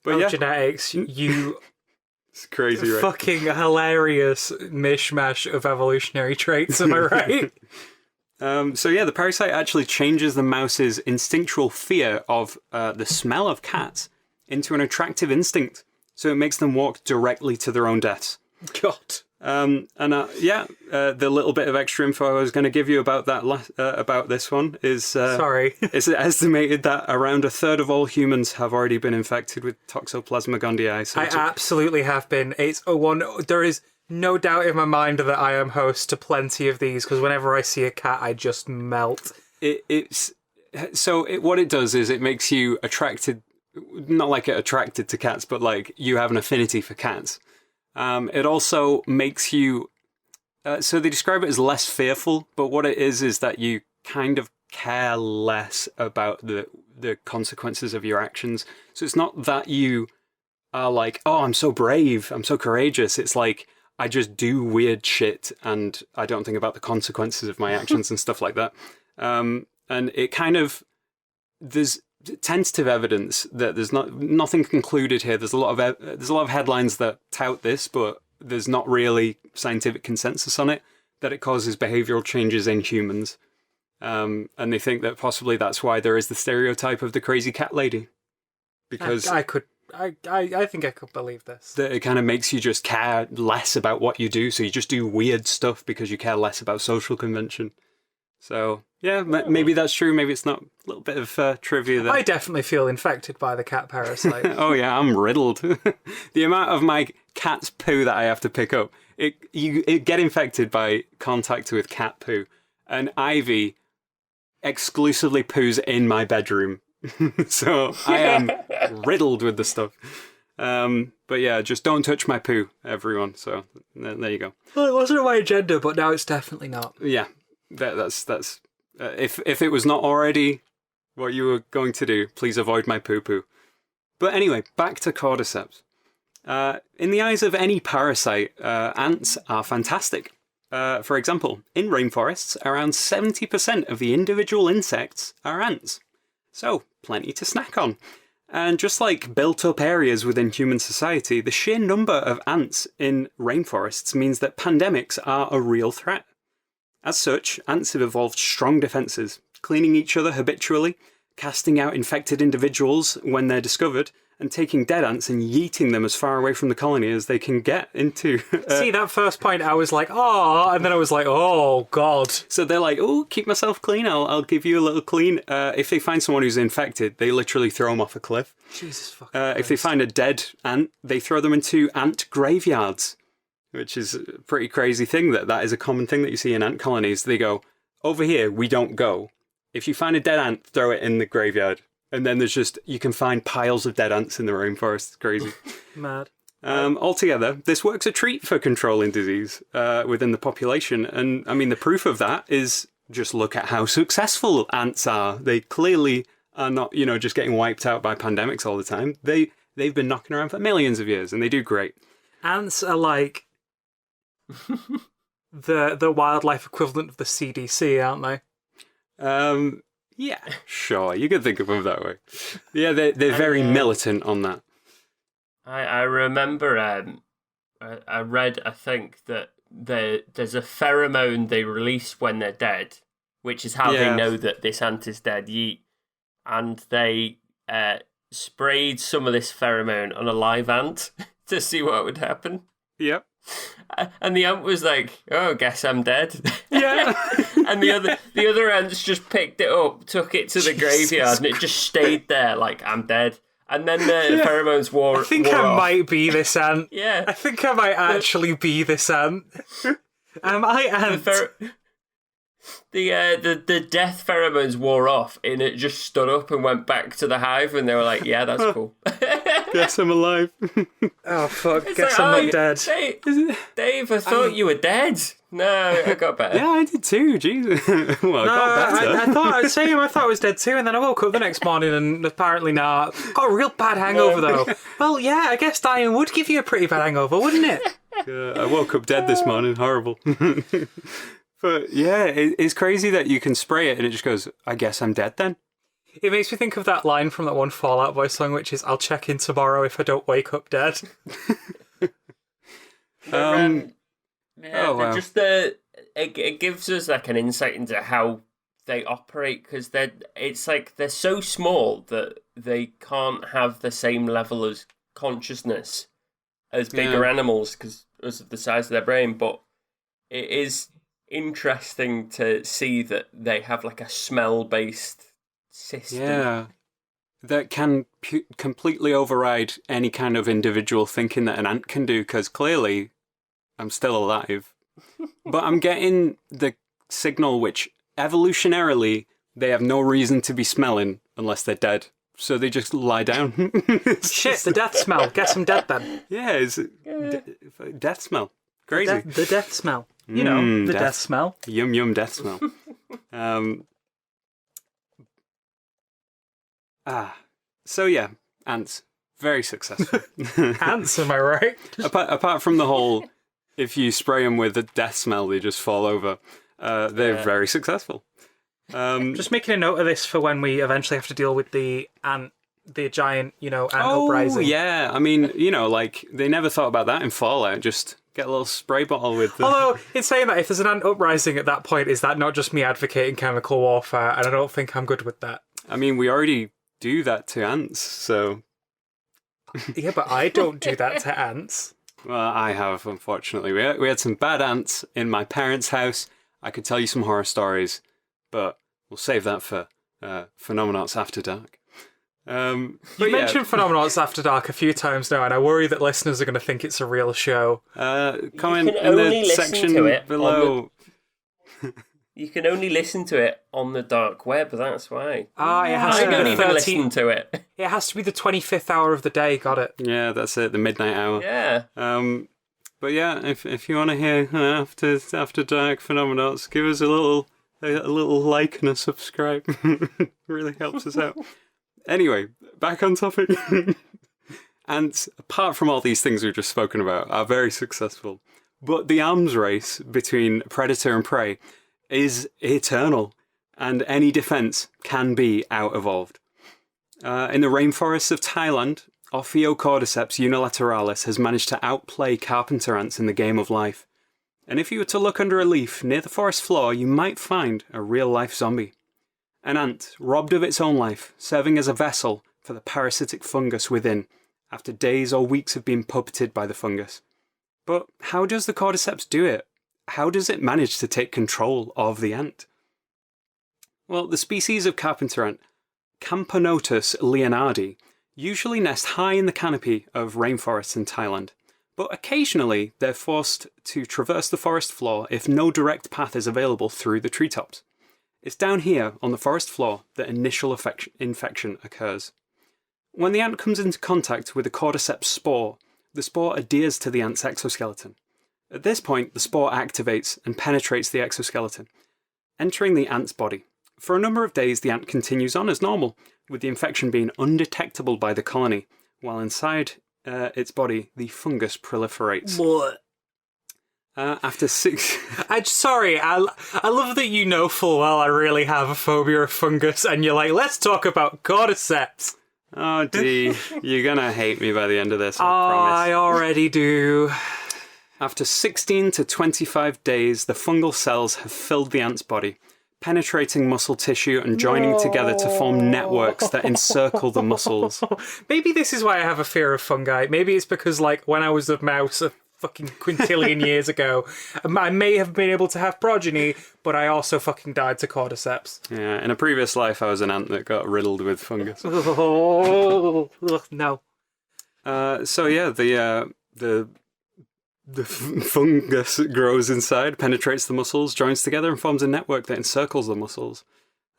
yeah, genetics, you it's crazy, right? Fucking hilarious mishmash of evolutionary traits, am I right? So yeah, the parasite actually changes the mouse's instinctual fear of the smell of cats into an attractive instinct, so it makes them walk directly to their own deaths. God. The little bit of extra info I was going to give you about that about this one is sorry. It's estimated that around a third of all humans have already been infected with Toxoplasmagondii. So I absolutely have been. There is no doubt in my mind that I am host to plenty of these because whenever I see a cat, I just melt. What it does is it makes you attracted, not like attracted to cats, but like you have an affinity for cats. It also makes you, so they describe it as less fearful, but what it is that you kind of care less about the consequences of your actions. So it's not that you are like, oh, I'm so brave, I'm so courageous. It's like, I just do weird shit and I don't think about the consequences of my actions and stuff like that. And it kind of, there's tentative evidence that there's nothing concluded here. There's a lot of headlines that tout this, but there's not really scientific consensus on it, that it causes behavioral changes in humans. And they think that possibly that's why there is the stereotype of the crazy cat lady. Because I think I could believe this. That it kind of makes you just care less about what you do, so you just do weird stuff because you care less about social convention. So, yeah, maybe that's true, maybe it's not. A little bit of trivia there. I definitely feel infected by the cat parasite. Oh yeah, I'm riddled. The amount of my cat's poo that I have to pick up, it get infected by contact with cat poo. And Ivy exclusively poos in my bedroom. So I am riddled with the stuff. But yeah, just don't touch my poo, everyone. So there you go. Well, it wasn't on my agenda, but now it's definitely not. Yeah, that's if it was not already what you were going to do, please avoid my poo-poo. But anyway, back to Cordyceps. In the eyes of any parasite, ants are fantastic. For example, in rainforests, around 70% of the individual insects are ants. So, plenty to snack on. And just like built-up areas within human society, the sheer number of ants in rainforests means that pandemics are a real threat. As such, ants have evolved strong defences, cleaning each other habitually, casting out infected individuals when they're discovered, and taking dead ants and yeeting them as far away from the colony as they can get into. See, that first point, I was like, oh, and then I was like, oh, God. So they're like, oh, keep myself clean, I'll give you a little clean. If they find someone who's infected, they literally throw them off a cliff. Jesus fucking If they find a dead ant, they throw them into ant graveyards, which is a pretty crazy thing. That is a common thing that you see in ant colonies. They go, over here, we don't go. If you find a dead ant, throw it in the graveyard. And then you can find piles of dead ants in the rainforest. It's crazy. Mad. Altogether, this works a treat for controlling disease within the population. And I mean, the proof of that is just look at how successful ants are. They clearly are not, just getting wiped out by pandemics all the time. They've been knocking around for millions of years and they do great. Ants are like the wildlife equivalent of the CDC, aren't they? Yeah, sure. You could think of them that way. Yeah, they're very militant on that. I remember I read, I think, that there's a pheromone they release when they're dead, which is how they know that this ant is dead. And they sprayed some of this pheromone on a live ant to see what would happen. Yep. And the ant was like, "Oh, guess I'm dead." Yeah. And the other ants just picked it up, took it to the graveyard, and it just stayed there like, "I'm dead." And then the pheromones wore off. I think I might be this ant. Yeah. I think I might actually be this ant. Am I ant? The death pheromones wore off, and it just stood up and went back to the hive, and they were like, "Yeah, that's cool." Guess I'm alive. Oh fuck! It's Guess like, I'm not dead. Dave, I thought you were dead. No, I got better. Yeah, I did too. Jesus. Well, I got better. I thought same. I thought I was dead too, and then I woke up the next morning and apparently not. Got a real bad hangover though. Well, yeah, I guess dying would give you a pretty bad hangover, wouldn't it? I woke up dead this morning. Horrible. But yeah, it's crazy that you can spray it and it just goes, I guess I'm dead then. It makes me think of that line from that one Fall Out Boy song, which is, I'll check in tomorrow if I don't wake up dead. It gives us like an insight into how they operate, because they're so small that they can't have the same level of consciousness as bigger animals because of the size of their brain. But it is interesting to see that they have like a smell-based system. Yeah, that can completely override any kind of individual thinking that an ant can do, because clearly I'm still alive. But I'm getting the signal which evolutionarily they have no reason to be smelling unless they're dead. So they just lie down. Shit, the death smell. Guess I'm dead then. Yeah, it's death smell. Crazy. The death smell. You know, the death smell. Yum, yum, death smell. So yeah, ants. Very successful. Ants, am I right? Apart from the whole, if you spray them with the death smell, they just fall over. They're very successful. Just making a note of this for when we eventually have to deal with the giant, ant uprising. Yeah. I mean, they never thought about that in Fallout. Just get a little spray bottle with the... Although, in saying that, if there's an ant uprising at that point, is that not just me advocating chemical warfare? And I don't think I'm good with that. I mean, we already do that to ants, so... Yeah, but I don't do that to ants. Well, I have, unfortunately. We had some bad ants in my parents' house. I could tell you some horror stories, but we'll save that for Phenomenauts After Dark. You mentioned Phenomenauts After Dark a few times now, and I worry that listeners are going to think it's a real show. Comment in the section below. You can only listen to it on the dark web, that's why. It has to I be don't the even 13th. listen to it. It has to be the 25th hour of the day, got it. Yeah, that's it, the midnight hour. Yeah. But yeah, if you want to hear After Dark Phenomenauts, give us a little like and a subscribe. Really helps us out. Anyway, back on topic. Ants, apart from all these things we've just spoken about, are very successful. But the arms race between predator and prey is eternal, and any defense can be out-evolved. In the rainforests of Thailand, Ophiocordyceps unilateralis has managed to outplay carpenter ants in the game of life. And if you were to look under a leaf near the forest floor, you might find a real-life zombie. An ant robbed of its own life, serving as a vessel for the parasitic fungus within, after days or weeks of being puppeted by the fungus. But how does the Cordyceps do it? How does it manage to take control of the ant? Well, the species of carpenter ant, Camponotus leonardi, usually nest high in the canopy of rainforests in Thailand, but occasionally they're forced to traverse the forest floor if no direct path is available through the treetops. It's down here on the forest floor that initial infection occurs. When the ant comes into contact with a Cordyceps spore, the spore adheres to the ant's exoskeleton. At this point, the spore activates and penetrates the exoskeleton, entering the ant's body. For a number of days, the ant continues on as normal, with the infection being undetectable by the colony, while inside its body, the fungus proliferates. What? After 6... I love that you know full well I really have a phobia of fungus, and you're like, let's talk about Cordyceps. Oh, Dee, you're gonna hate me by the end of this, I promise. I already do. After 16 to 25 days, the fungal cells have filled the ant's body, penetrating muscle tissue and joining together to form networks that encircle the muscles. Maybe this is why I have a fear of fungi. Maybe it's because, when I was a mouse a fucking quintillion years ago, I may have been able to have progeny, but I also fucking died to Cordyceps. Yeah, in a previous life, I was an ant that got riddled with fungus. Oh, no. So yeah, the fungus grows inside, penetrates the muscles, joins together and forms a network that encircles the muscles.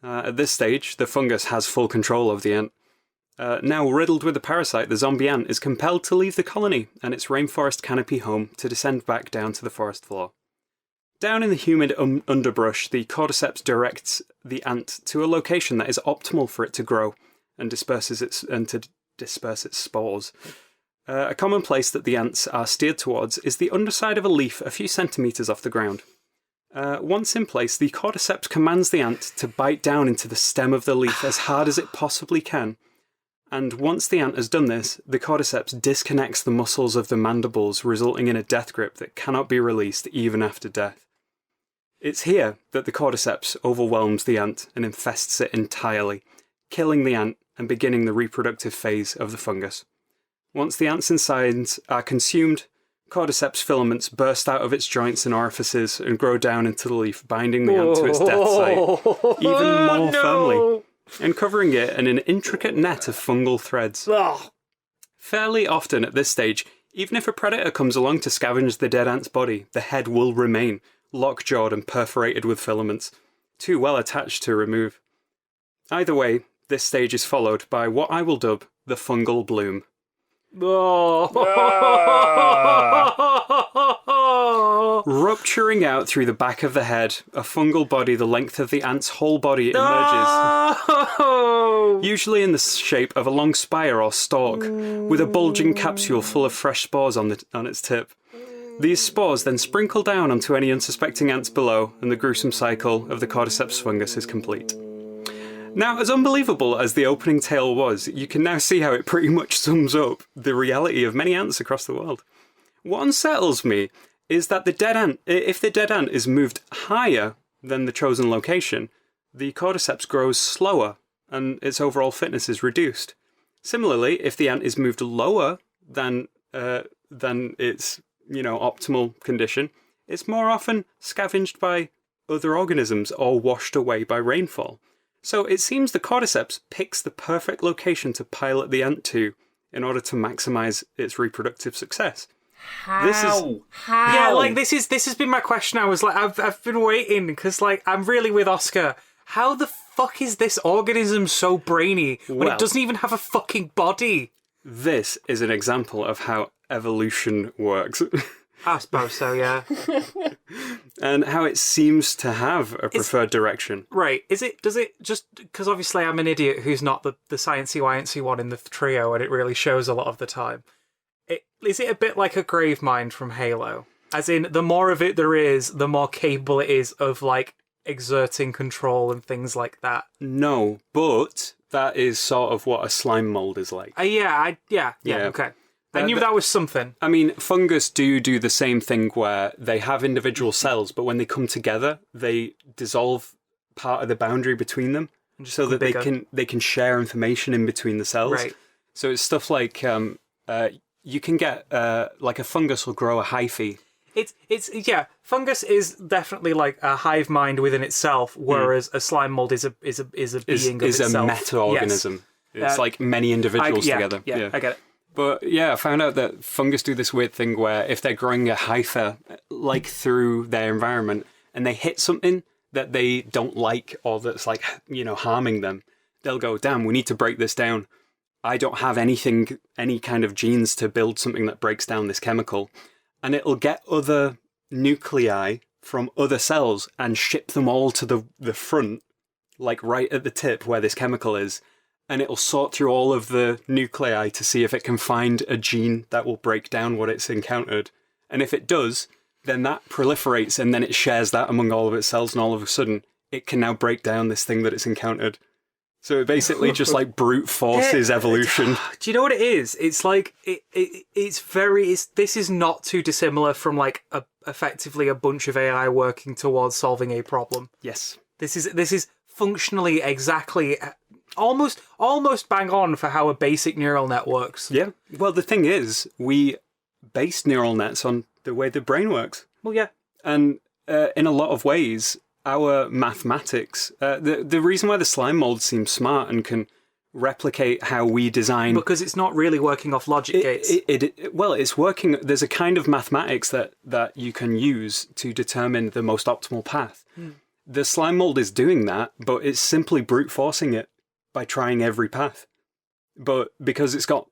At this stage, the fungus has full control of the ant. Now riddled with the parasite, the zombie ant is compelled to leave the colony and its rainforest canopy home to descend back down to the forest floor. Down in the humid underbrush, the Cordyceps directs the ant to a location that is optimal for it to grow and disperse its spores. A common place that the ants are steered towards is the underside of a leaf a few centimetres off the ground. Once in place, the Cordyceps commands the ant to bite down into the stem of the leaf as hard as it possibly can. And once the ant has done this, the Cordyceps disconnects the muscles of the mandibles, resulting in a death grip that cannot be released even after death. It's here that the Cordyceps overwhelms the ant and infests it entirely, killing the ant and beginning the reproductive phase of the fungus. Once the ant's insides are consumed, Cordyceps filaments burst out of its joints and orifices and grow down into the leaf, binding the ant to its death site even more firmly, and covering it in an intricate net of fungal threads. Fairly often at this stage, even if a predator comes along to scavenge the dead ant's body, the head will remain lockjawed and perforated with filaments, too well attached to remove. Either way, this stage is followed by what I will dub the Fungal Bloom. Rupturing out through the back of the head, a fungal body the length of the ant's whole body emerges, usually in the shape of a long spire or stalk, with a bulging capsule full of fresh spores on its tip. These spores then sprinkle down onto any unsuspecting ants below, and the gruesome cycle of the Cordyceps fungus is complete. Now, as unbelievable as the opening tale was, you can now see how it pretty much sums up the reality of many ants across the world. What unsettles me is that if the dead ant is moved higher than the chosen location, the Cordyceps grows slower and its overall fitness is reduced. Similarly, if the ant is moved lower than its optimal condition, it's more often scavenged by other organisms or washed away by rainfall. So it seems the Cordyceps picks the perfect location to pilot the ant to in order to maximize its reproductive success. How? Yeah, like this has been my question. I was like, I've been waiting because like I'm really with Oscar. How the fuck is this organism so brainy when it doesn't even have a fucking body? This is an example of how evolution works. I suppose so, yeah. And how it seems to have a preferred direction. Right. Does it just, because obviously I'm an idiot who's not the sciencey one in the trio and it really shows a lot of the time. Is it a bit like a grave mind from Halo? As in, the more of it there is, the more capable it is of like exerting control and things like that. No, but that is sort of what a slime mold is like. Yeah, okay. I knew that was something. I mean, fungus do the same thing where they have individual cells, but when they come together, they dissolve part of the boundary between them so that they can share information in between the cells. Right. So it's stuff like you can get like a fungus will grow a hyphae. It's fungus is definitely like a hive mind within itself, whereas a slime mold is a being of itself. Is a meta-organism. Yes. It's like many individuals together. Yeah, I get it. But yeah, I found out that fungus do this weird thing where if they're growing a hypha like through their environment and they hit something that they don't like or that's like, harming them, they'll go, damn, we need to break this down. I don't have any kind of genes to build something that breaks down this chemical. And it'll get other nuclei from other cells and ship them all to the front, like right at the tip where this chemical is. And it'll sort through all of the nuclei to see if it can find a gene that will break down what it's encountered. And if it does, then that proliferates and then it shares that among all of its cells, and all of a sudden it can now break down this thing that it's encountered. So it basically just like brute forces evolution. Do you know what it is? It's like this is not too dissimilar from like effectively a bunch of AI working towards solving a problem. Yes. This is functionally exactly almost bang on for how a basic neural net works. Yeah. Well, the thing is, we base neural nets on the way the brain works. Well, yeah. And in a lot of ways, our mathematics, the reason why the slime mold seems smart and can replicate how we design... Because it's not really working off logic gates. It's working... There's a kind of mathematics that you can use to determine the most optimal path. The slime mold is doing that, but it's simply brute forcing it by trying every path. But because it's got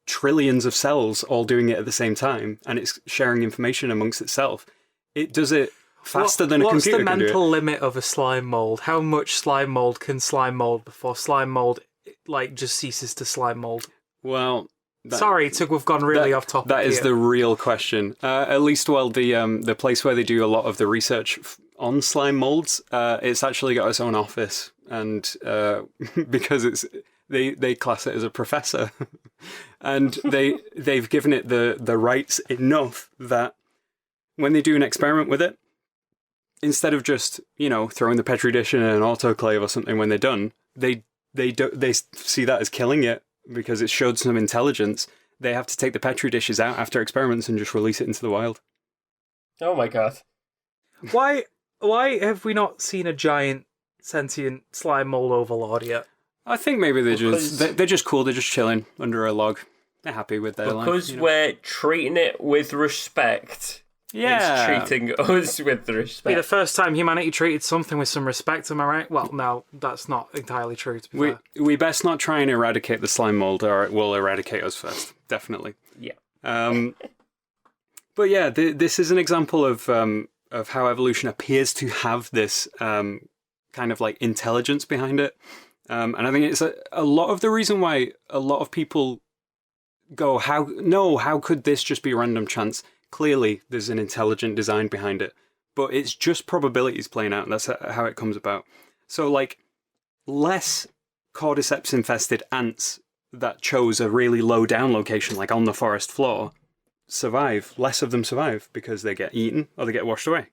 trillions of cells all doing it at the same time, and it's sharing information amongst itself, it does it faster than a computer can do it. What's the mental limit of a slime mold? How much slime mold can slime mold before slime mold just ceases to slime mold? Well, we've gone really off topic. That is the real question. At least, the place where they do a lot of the research on slime molds, it's actually got its own office, and because they class it as a professor, and they've given it the rights enough that when they do an experiment with it, instead of just throwing the petri dish in an autoclave or something when they're done, they see that as killing it because it showed some intelligence. They have to take the petri dishes out after experiments and just release it into the wild. Oh my god! Why have we not seen a giant sentient slime mold overlord yet? I think maybe they're just cool. They're just chilling under a log. They're happy with their life. Because we're treating it with respect. Yeah. It's treating us with respect. Be the first time humanity treated something with some respect, am I right? Well, no, that's not entirely true, to be fair. We best not try and eradicate the slime mold, or it will eradicate us first. Definitely. Yeah. But yeah, this is an example of how evolution appears to have this kind of like intelligence behind it. And I think it's a lot of the reason why a lot of people go, how could this just be random chance? Clearly, there's an intelligent design behind it, but it's just probabilities playing out, and that's how it comes about. So, like, less Cordyceps-infested ants that chose a really low-down location, like on the forest floor, survive. Less of them survive because they get eaten or they get washed away.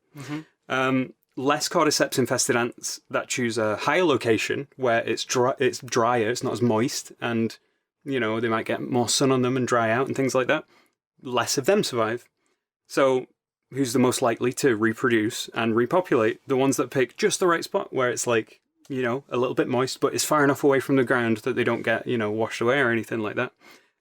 Less Cordyceps-infested ants that choose a higher location where it's drier, it's not as moist, and, you know, they might get more sun on them and dry out and things like that. Less of them survive. So who's the most likely to reproduce and repopulate? The ones that pick just the right spot where it's like, you know, a little bit moist, but it's far enough away from the ground that they don't get, you know, washed away or anything like that.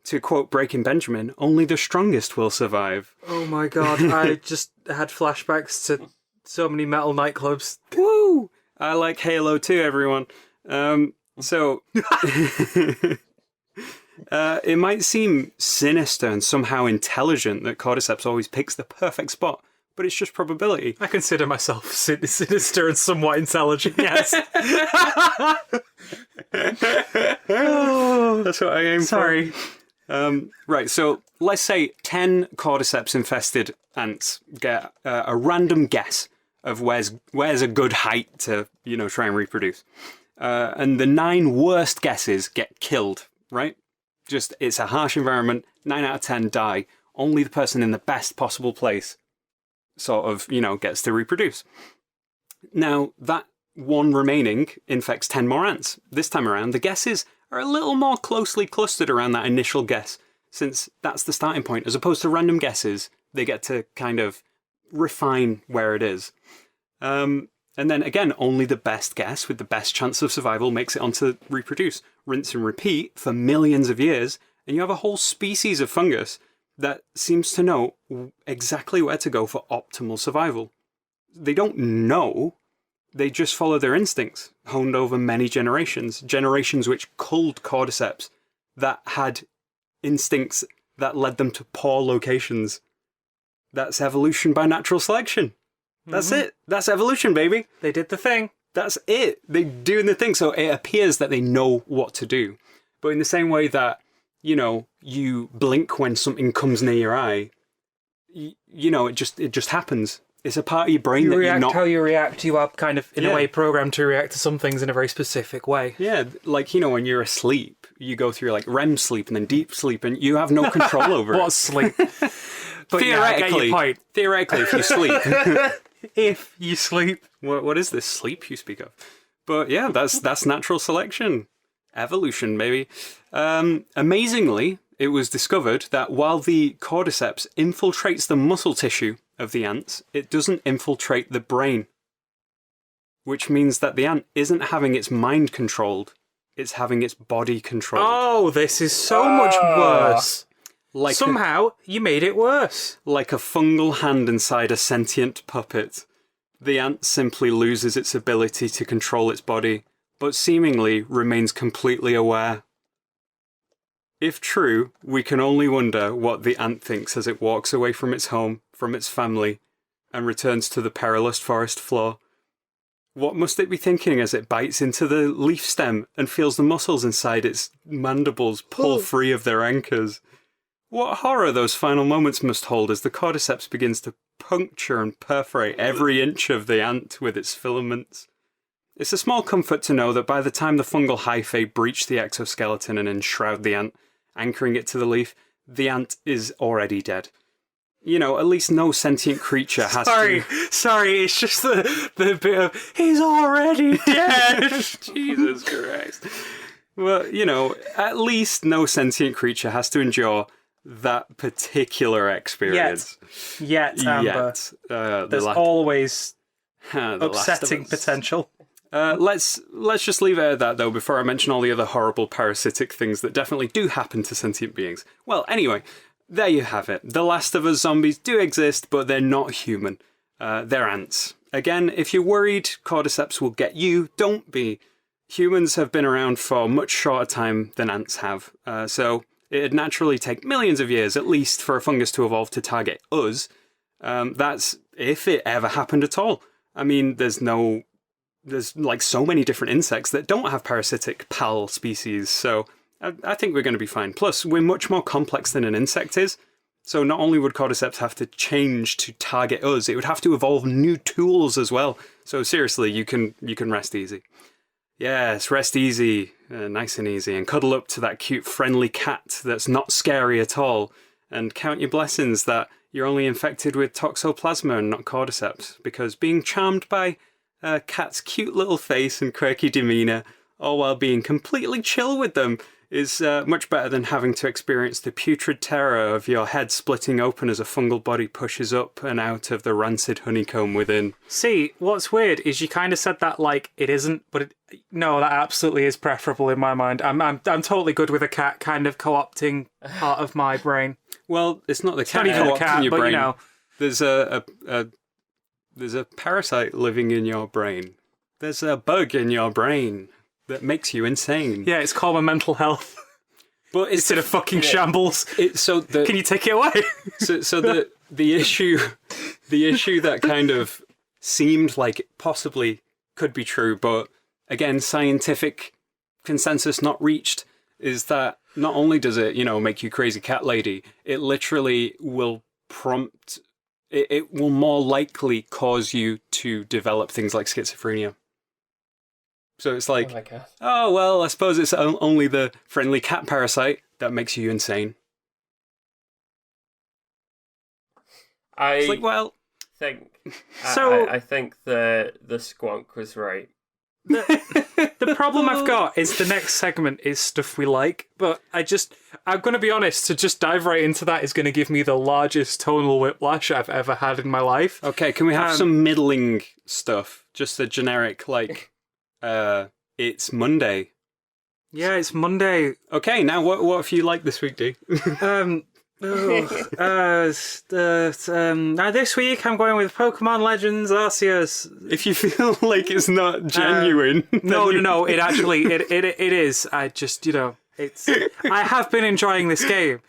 To quote Breaking Benjamin, only the strongest will survive. Oh my god, I just had flashbacks to so many metal nightclubs. Woo! I like Halo too, everyone. So it might seem sinister and somehow intelligent that Cordyceps always picks the perfect spot, but it's just probability. I consider myself sinister and somewhat intelligent, yes. That's what I aim Sorry. for. Right, so let's say 10 Cordyceps-infested ants get a random guess of where's a good height to, you know, try and reproduce. And the 9 worst guesses get killed, right? Just, it's a harsh environment, 9 out of 10 die. Only the person in the best possible place sort of, you know, gets to reproduce. Now, that one remaining infects 10 more ants. This time around, the guesses are a little more closely clustered around that initial guess, since that's the starting point. As opposed to random guesses, they get to kind of refine where it is. And then again, only the best guess with the best chance of survival makes it onto reproduce. Rinse and repeat for millions of years, and you have a whole species of fungus that seems to know exactly where to go for optimal survival. They don't know, they just follow their instincts, honed over many generations. Generations which culled Cordyceps that had instincts that led them to poor locations. That's evolution by natural selection. That's it. That's evolution, baby. They did the thing. That's it. They're doing the thing. So it appears that they know what to do. But in the same way that, you know, you blink when something comes near your eye, you know, it just happens. It's a part of your brain You that react you're not... how you react. You are kind of, in Yeah. a way, programmed to react to some things in a very specific way. Yeah, like, you know, when you're asleep, you go through, like, REM sleep and then deep sleep, and you have no control over it. What sleep? But yeah, I get Theoretically, your point. theoretically, if you sleep... If you sleep. What is this sleep you speak of? But yeah, that's natural selection. Evolution, maybe. Amazingly, it was discovered that while the Cordyceps infiltrates the muscle tissue of the ants, it doesn't infiltrate the brain. Which means that the ant isn't having its mind controlled, it's having its body controlled. Oh, this is so much worse. Like Somehow, you made it worse. like a fungal hand inside a sentient puppet. The ant simply loses its ability to control its body, but seemingly remains completely aware. If true, we can only wonder what the ant thinks as it walks away from its home, from its family, and returns to the perilous forest floor. What must it be thinking as it bites into the leaf stem and feels the muscles inside its mandibles pull free of their anchors? What horror those final moments must hold as the Cordyceps begins to puncture and perforate every inch of the ant with its filaments. It's a small comfort to know that by the time the fungal hyphae breach the exoskeleton and enshroud the ant, anchoring it to the leaf, the ant is already dead. You know, at least no sentient creature has to... Sorry, it's just the bit of, he's already dead. Jesus Christ. Well, you know, at least no sentient creature has to endure that particular experience. Yet, Amber. There's always upsetting potential. Let's just leave it at that, though, before I mention all the other horrible parasitic things that definitely do happen to sentient beings. Well, anyway, there you have it. The Last of Us zombies do exist, but they're not human. They're ants. Again, if you're worried Cordyceps will get you, don't be. Humans have been around for a much shorter time than ants have, so it'd naturally take millions of years, at least, for a fungus to evolve to target us. That's if it ever happened at all. I mean, there's like so many different insects that don't have parasitic pal species, so I think we're going to be fine. Plus, we're much more complex than an insect is, So not only would Cordyceps have to change to target us, it would have to evolve new tools as well. So seriously, you can rest easy. Yes, rest easy, nice and easy, and cuddle up to that cute friendly cat that's not scary at all, and count your blessings that you're only infected with Toxoplasma and not Cordyceps, because being charmed by a cat's cute little face and quirky demeanour, all while being completely chill with them, is much better than having to experience the putrid terror of your head splitting open as a fungal body pushes up and out of the rancid honeycomb within. See, what's weird is you kind of said that like it isn't, but no, that absolutely is preferable in my mind. I'm totally good with a cat kind of co-opting part of my brain. Well, it's not the cat not even a co-opting cat, your but brain. you know. There's a parasite living in your brain. There's a bug in your brain that makes you insane. Yeah, it's called my mental health. But Instead of fucking shambles. Can you take it away? so the issue that kind of seemed like it possibly could be true, but again, scientific consensus not reached, is that not only does it, make you crazy cat lady, it literally will prompt, it will more likely cause you to develop things like schizophrenia. So it's like, oh, well, I suppose it's only the friendly cat parasite that makes you insane. I think I think the Squonk was right. The problem I've got is the next segment is stuff we like, but I'm going to be honest, to just dive right into that is going to give me the largest tonal whiplash I've ever had in my life. Okay, can we have some middling stuff? Just the generic, like, it's Monday. Yeah, it's Monday. Okay, now what have you liked this week, D? This week I'm going with Pokemon Legends Arceus. If you feel like it's not genuine, no, it actually it is. I just I have been enjoying this game.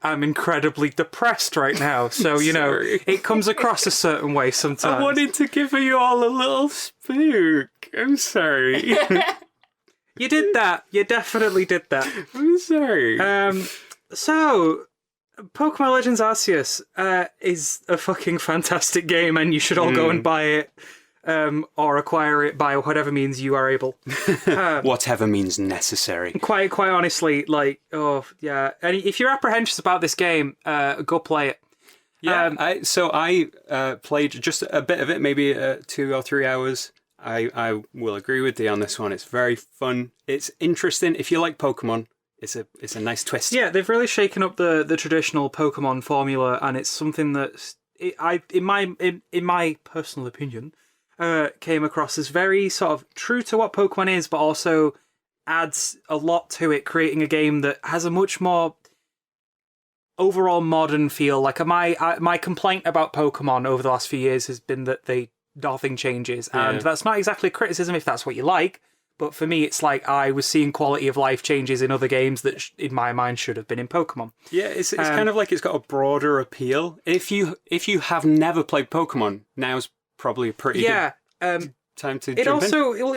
I'm incredibly depressed right now, so it comes across a certain way sometimes. I wanted to give you all a little spook. I'm sorry. You did that. You definitely did that. I'm sorry. So, Pokemon Legends Arceus is a fucking fantastic game, and you should all go and buy it, or acquire it by whatever means you are able. Whatever means necessary. Quite honestly, like, oh yeah. And if you're apprehensive about this game, go play it. Yeah. I played just a bit of it, maybe 2 or 3 hours. I will agree with Dee on this one. It's very fun. It's interesting. If you like Pokemon, it's a nice twist. Yeah, they've really shaken up the traditional Pokemon formula, and it's something that in my personal opinion, came across as very sort of true to what Pokemon is, but also adds a lot to it, creating a game that has a much more overall modern feel. Like my complaint about Pokemon over the last few years has been that nothing changes, and that's not exactly criticism if that's what you like. But for me, it's like I was seeing quality of life changes in other games that, in my mind, should have been in Pokemon. Yeah, it's kind of like it's got a broader appeal. If you have never played Pokemon, now's probably a pretty good time to jump in. It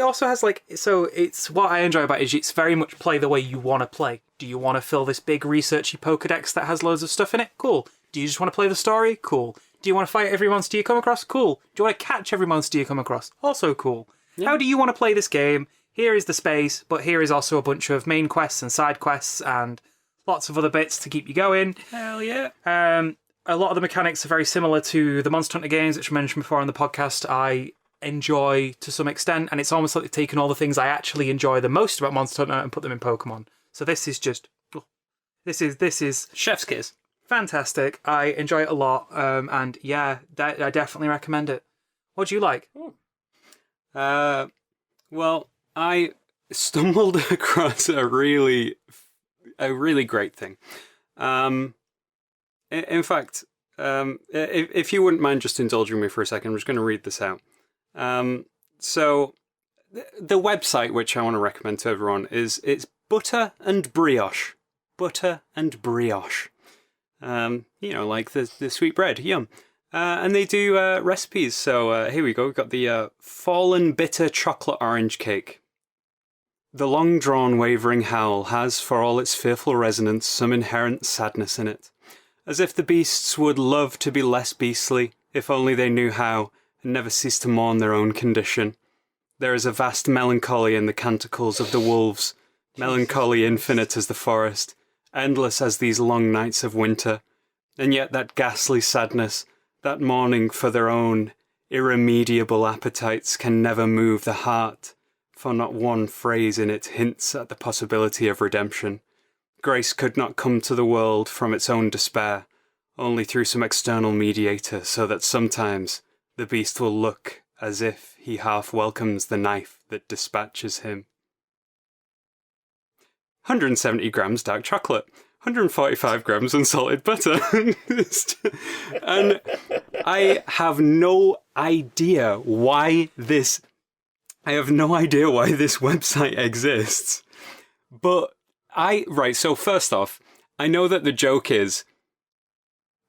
also has it's what I enjoy about it is it's very much play the way you want to play. Do you want to fill this big researchy Pokedex that has loads of stuff in it? Cool. Do you just want to play the story? Cool. Do you want to fight every monster you come across? Cool. Do you want to catch every monster you come across? Also cool. Yeah. How do you want to play this game? Here is the space, but here is also a bunch of main quests and side quests and lots of other bits to keep you going. Hell yeah. A lot of the mechanics are very similar to the Monster Hunter games, which I mentioned before on the podcast. I enjoy to some extent, and it's almost like they've taken all the things I actually enjoy the most about Monster Hunter and put them in Pokemon. So this is just... This is chef's kiss. Fantastic. I enjoy it a lot, and yeah, I definitely recommend it. What do you like? Well, I stumbled across a really great thing. In fact, if you wouldn't mind just indulging me for a second, I'm just going to read this out. So, the website which I want to recommend to everyone it's Butter and Brioche. Butter and Brioche. Like the sweet bread, yum. And they do recipes. So here we go. We've got the Fallen Bitter Chocolate Orange Cake. The long-drawn wavering howl has, for all its fearful resonance, some inherent sadness in it. as if the beasts would love to be less beastly, if only they knew how, and never cease to mourn their own condition. There is a vast melancholy in the canticles of the wolves, melancholy infinite as the forest, endless as these long nights of winter, and yet that ghastly sadness, that mourning for their own irremediable appetites can never move the heart, for not one phrase in it hints at the possibility of redemption. Grace could not come to the world from its own despair, only through some external mediator, so that sometimes the beast will look as if he half welcomes the knife that dispatches him. 170 grams dark chocolate, 145 grams unsalted butter. And I have no idea why this website exists. But so first off, I know that the joke is,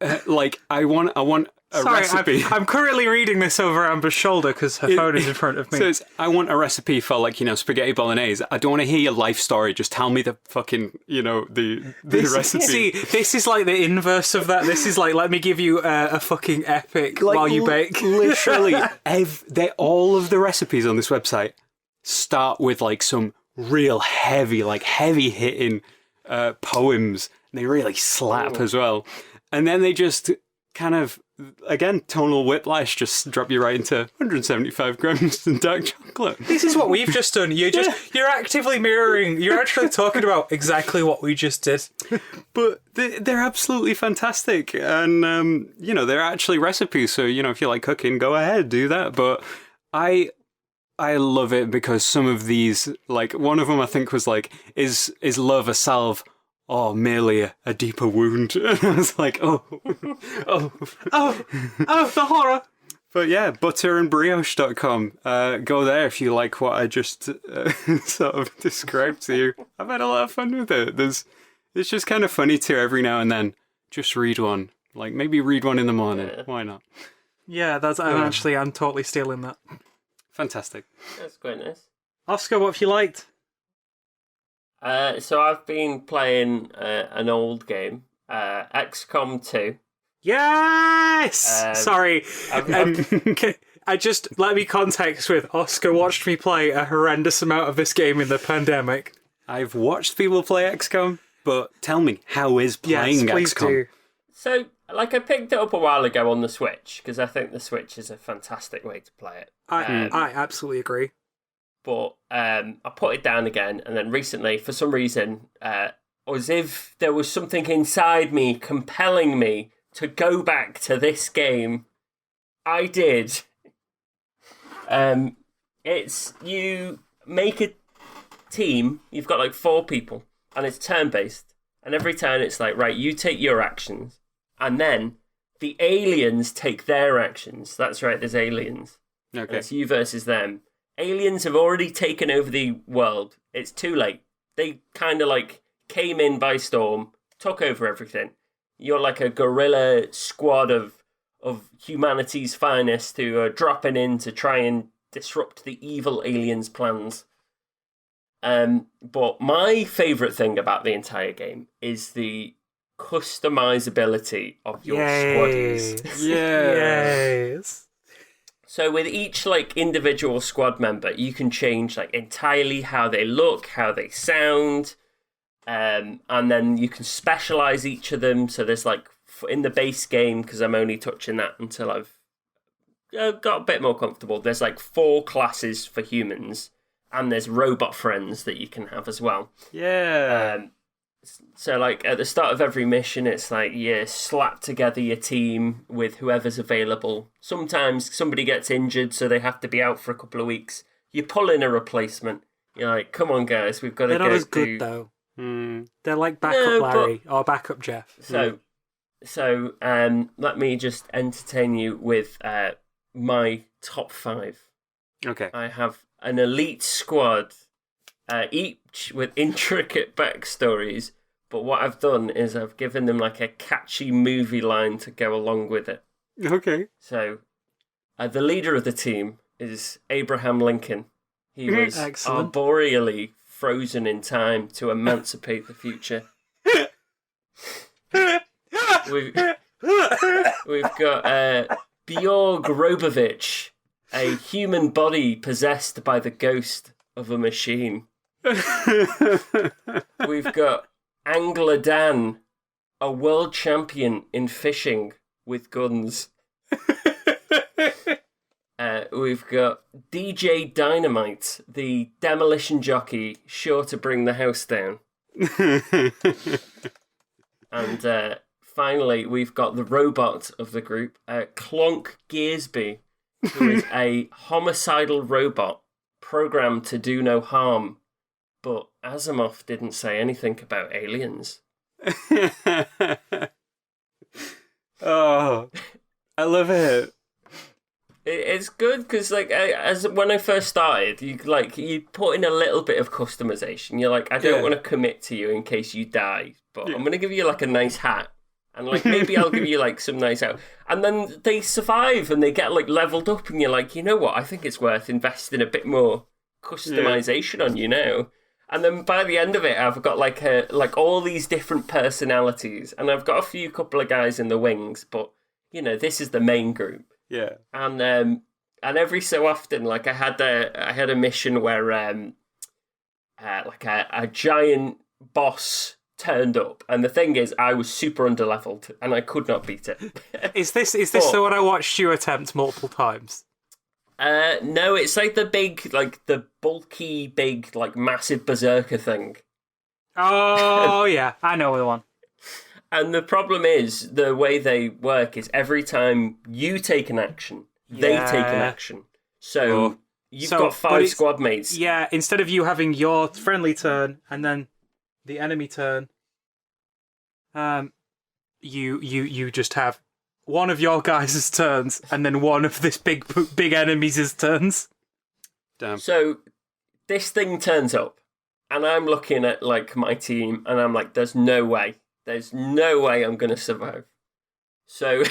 I want a recipe. I'm currently reading this over Amber's shoulder because her phone is in front of me. So I want a recipe for spaghetti bolognese. I don't want to hear your life story. Just tell me the fucking, the recipe. See, this is like the inverse of that. This is like, let me give you a fucking epic while you bake. Literally, all of the recipes on this website start with some real heavy hitting poems. They really slap as well. And then they just kind of, again, tonal whiplash, just drop you right into 175 grams of dark chocolate. This is what we've just done. You're actively mirroring. You're actually talking about exactly what we just did. But they're absolutely fantastic, and they're actually recipes. So if you like cooking, go ahead, do that. But I love it because some of these, one of them I think was is love a salve? Or merely a deeper wound. And I was like, oh, the horror. But yeah, butterandbrioche.com. Go there if you like what I just sort of described to you. I've had a lot of fun with it. It's just kind of funny too every now and then. Just read one. Maybe read one in the morning. Yeah. Why not? Yeah, I'm totally stealing that. Fantastic. That's quite nice. Oscar, what have you liked? So I've been playing an old game, XCOM 2. Yes! Sorry. Let me context with Oscar watched me play a horrendous amount of this game in the pandemic. I've watched people play XCOM, but tell me, how is playing please XCOM? Do. So, I picked it up a while ago on the Switch, because I think the Switch is a fantastic way to play it. I absolutely agree. But I put it down again, and then recently, for some reason, as if there was something inside me compelling me to go back to this game, I did. It's, you make a team, you've got 4 people, and it's turn-based, and every turn it's right, you take your actions, and then the aliens take their actions. That's right, there's aliens. Okay. And it's you versus them. Aliens have already taken over the world. It's too late. They kind of came in by storm, took over everything. You're like a guerrilla squad of humanity's finest who are dropping in to try and disrupt the evil aliens' plans. But my favourite thing about the entire game is the customizability of your squaddies. Yes. So with each individual squad member, you can change entirely how they look, how they sound, and then you can specialize each of them. So there's in the base game, because I'm only touching that until I've got a bit more comfortable. There's 4 classes for humans, and there's robot friends that you can have as well. Yeah. So at the start of every mission, it's you slap together your team with whoever's available. Sometimes somebody gets injured, so they have to be out for a couple of weeks. You pull in a replacement. You're come on guys, we've got to go. They're not as good though. They're backup Larry or backup Jeff. So let me just entertain you with my top 5. Okay. I have an elite squad, each with intricate backstories, but what I've done is I've given them a catchy movie line to go along with it. Okay. So, the leader of the team is Abraham Lincoln. He was arboreally frozen in time to emancipate the future. We've got Bjorg Robovich, a human body possessed by the ghost of a machine. We've got Angler Dan, a world champion in fishing with guns. We've got DJ Dynamite, the demolition jockey, sure to bring the house down. And finally, we've got the robot of the group, Clonk Gearsby, who is a homicidal robot programmed to do no harm. But Asimov didn't say anything about aliens. Oh, I love it. It's good because, like, when I first started, you put in a little bit of customization. You're like, I don't want to commit to you in case you die, but I'm going to give you like a nice hat, and like maybe I'll give you like some nice out. And then they survive and they get like leveled up, and you're like, you know what? I think it's worth investing a bit more customization on you now. And then by the end of it, I've got like all these different personalities, and I've got a couple of guys in the wings, but you know, this is the main group. Yeah. And every so often, like I had a mission where like a giant boss turned up, and the thing is, I was super underleveled and I could not beat it. Is this the one I watched you attempt multiple times? No, it's like the bulky, big, like massive berserker thing. Oh yeah, I know the one. And the problem is, the way they work is every time you take an action, they take an action. So you've got 5 squad mates. Yeah, instead of you having your friendly turn and then the enemy turn, you just have one of your guys' turns and then one of this big enemy's turns. Damn. So this thing turns up, and I'm looking at like my team, and I'm like, there's no way I'm going to survive. So,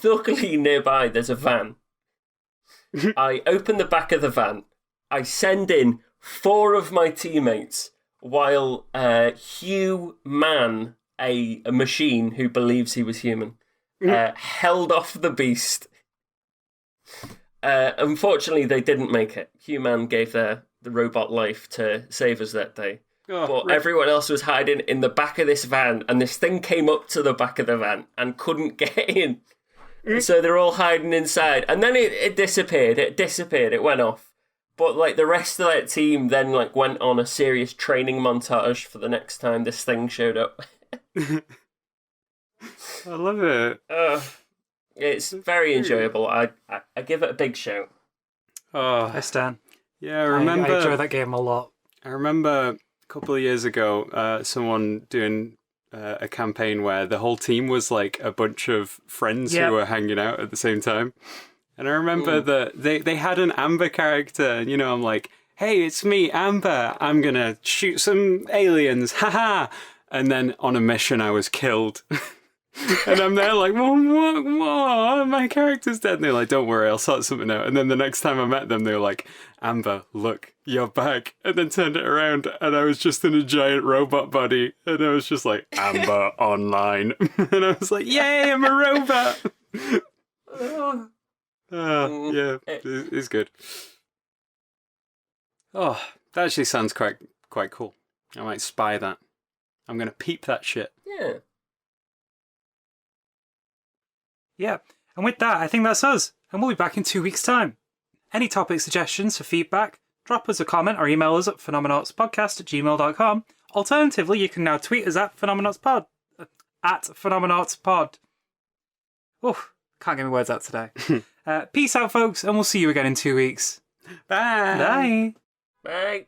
luckily nearby, there's a van. I open the back of the van. I send in 4 of my teammates, while Hugh Mann, a machine who believes he was human, held off the beast. Unfortunately, they didn't make it. Hugh Mann gave the robot life to save us that day. But everyone else was hiding in the back of this van, and this thing came up to the back of the van and couldn't get in. So they're all hiding inside. And then it disappeared. It went off. But like the rest of that team then like went on a serious training montage for the next time this thing showed up. I love it. It's very enjoyable. I give it a big shout. Oh, Hi, Stan. Yeah, I remember. I enjoy that game a lot. I remember a couple of years ago, someone doing a campaign where the whole team was like a bunch of friends who were hanging out at the same time. And I remember that they had an Amber character, and you know, I'm like, hey, it's me, Amber. I'm gonna shoot some aliens, haha. And then on a mission, I was killed. And I'm there like, what? My character's dead. And they're like, don't worry, I'll sort something out. And then the next time I met them, they were like, Amber, look, you're back. And then turned it around, and I was just in a giant robot body. And I was just like, Amber online. And I was like, yay, I'm a robot. Yeah, it's good. Oh, that actually sounds quite cool. I might spy that. I'm going to peep that shit. Yeah. Yeah, and with that, I think that's us, and we'll be back in 2 weeks' time. Any topic suggestions or feedback, drop us a comment or email us at phenomenautspodcast@gmail.com. Alternatively, you can now tweet us at Phenomenautspod. @Phenomenautspod. Oh, can't get my words out today. Peace out, folks, and we'll see you again in 2 weeks. Bye. Bye. Bye.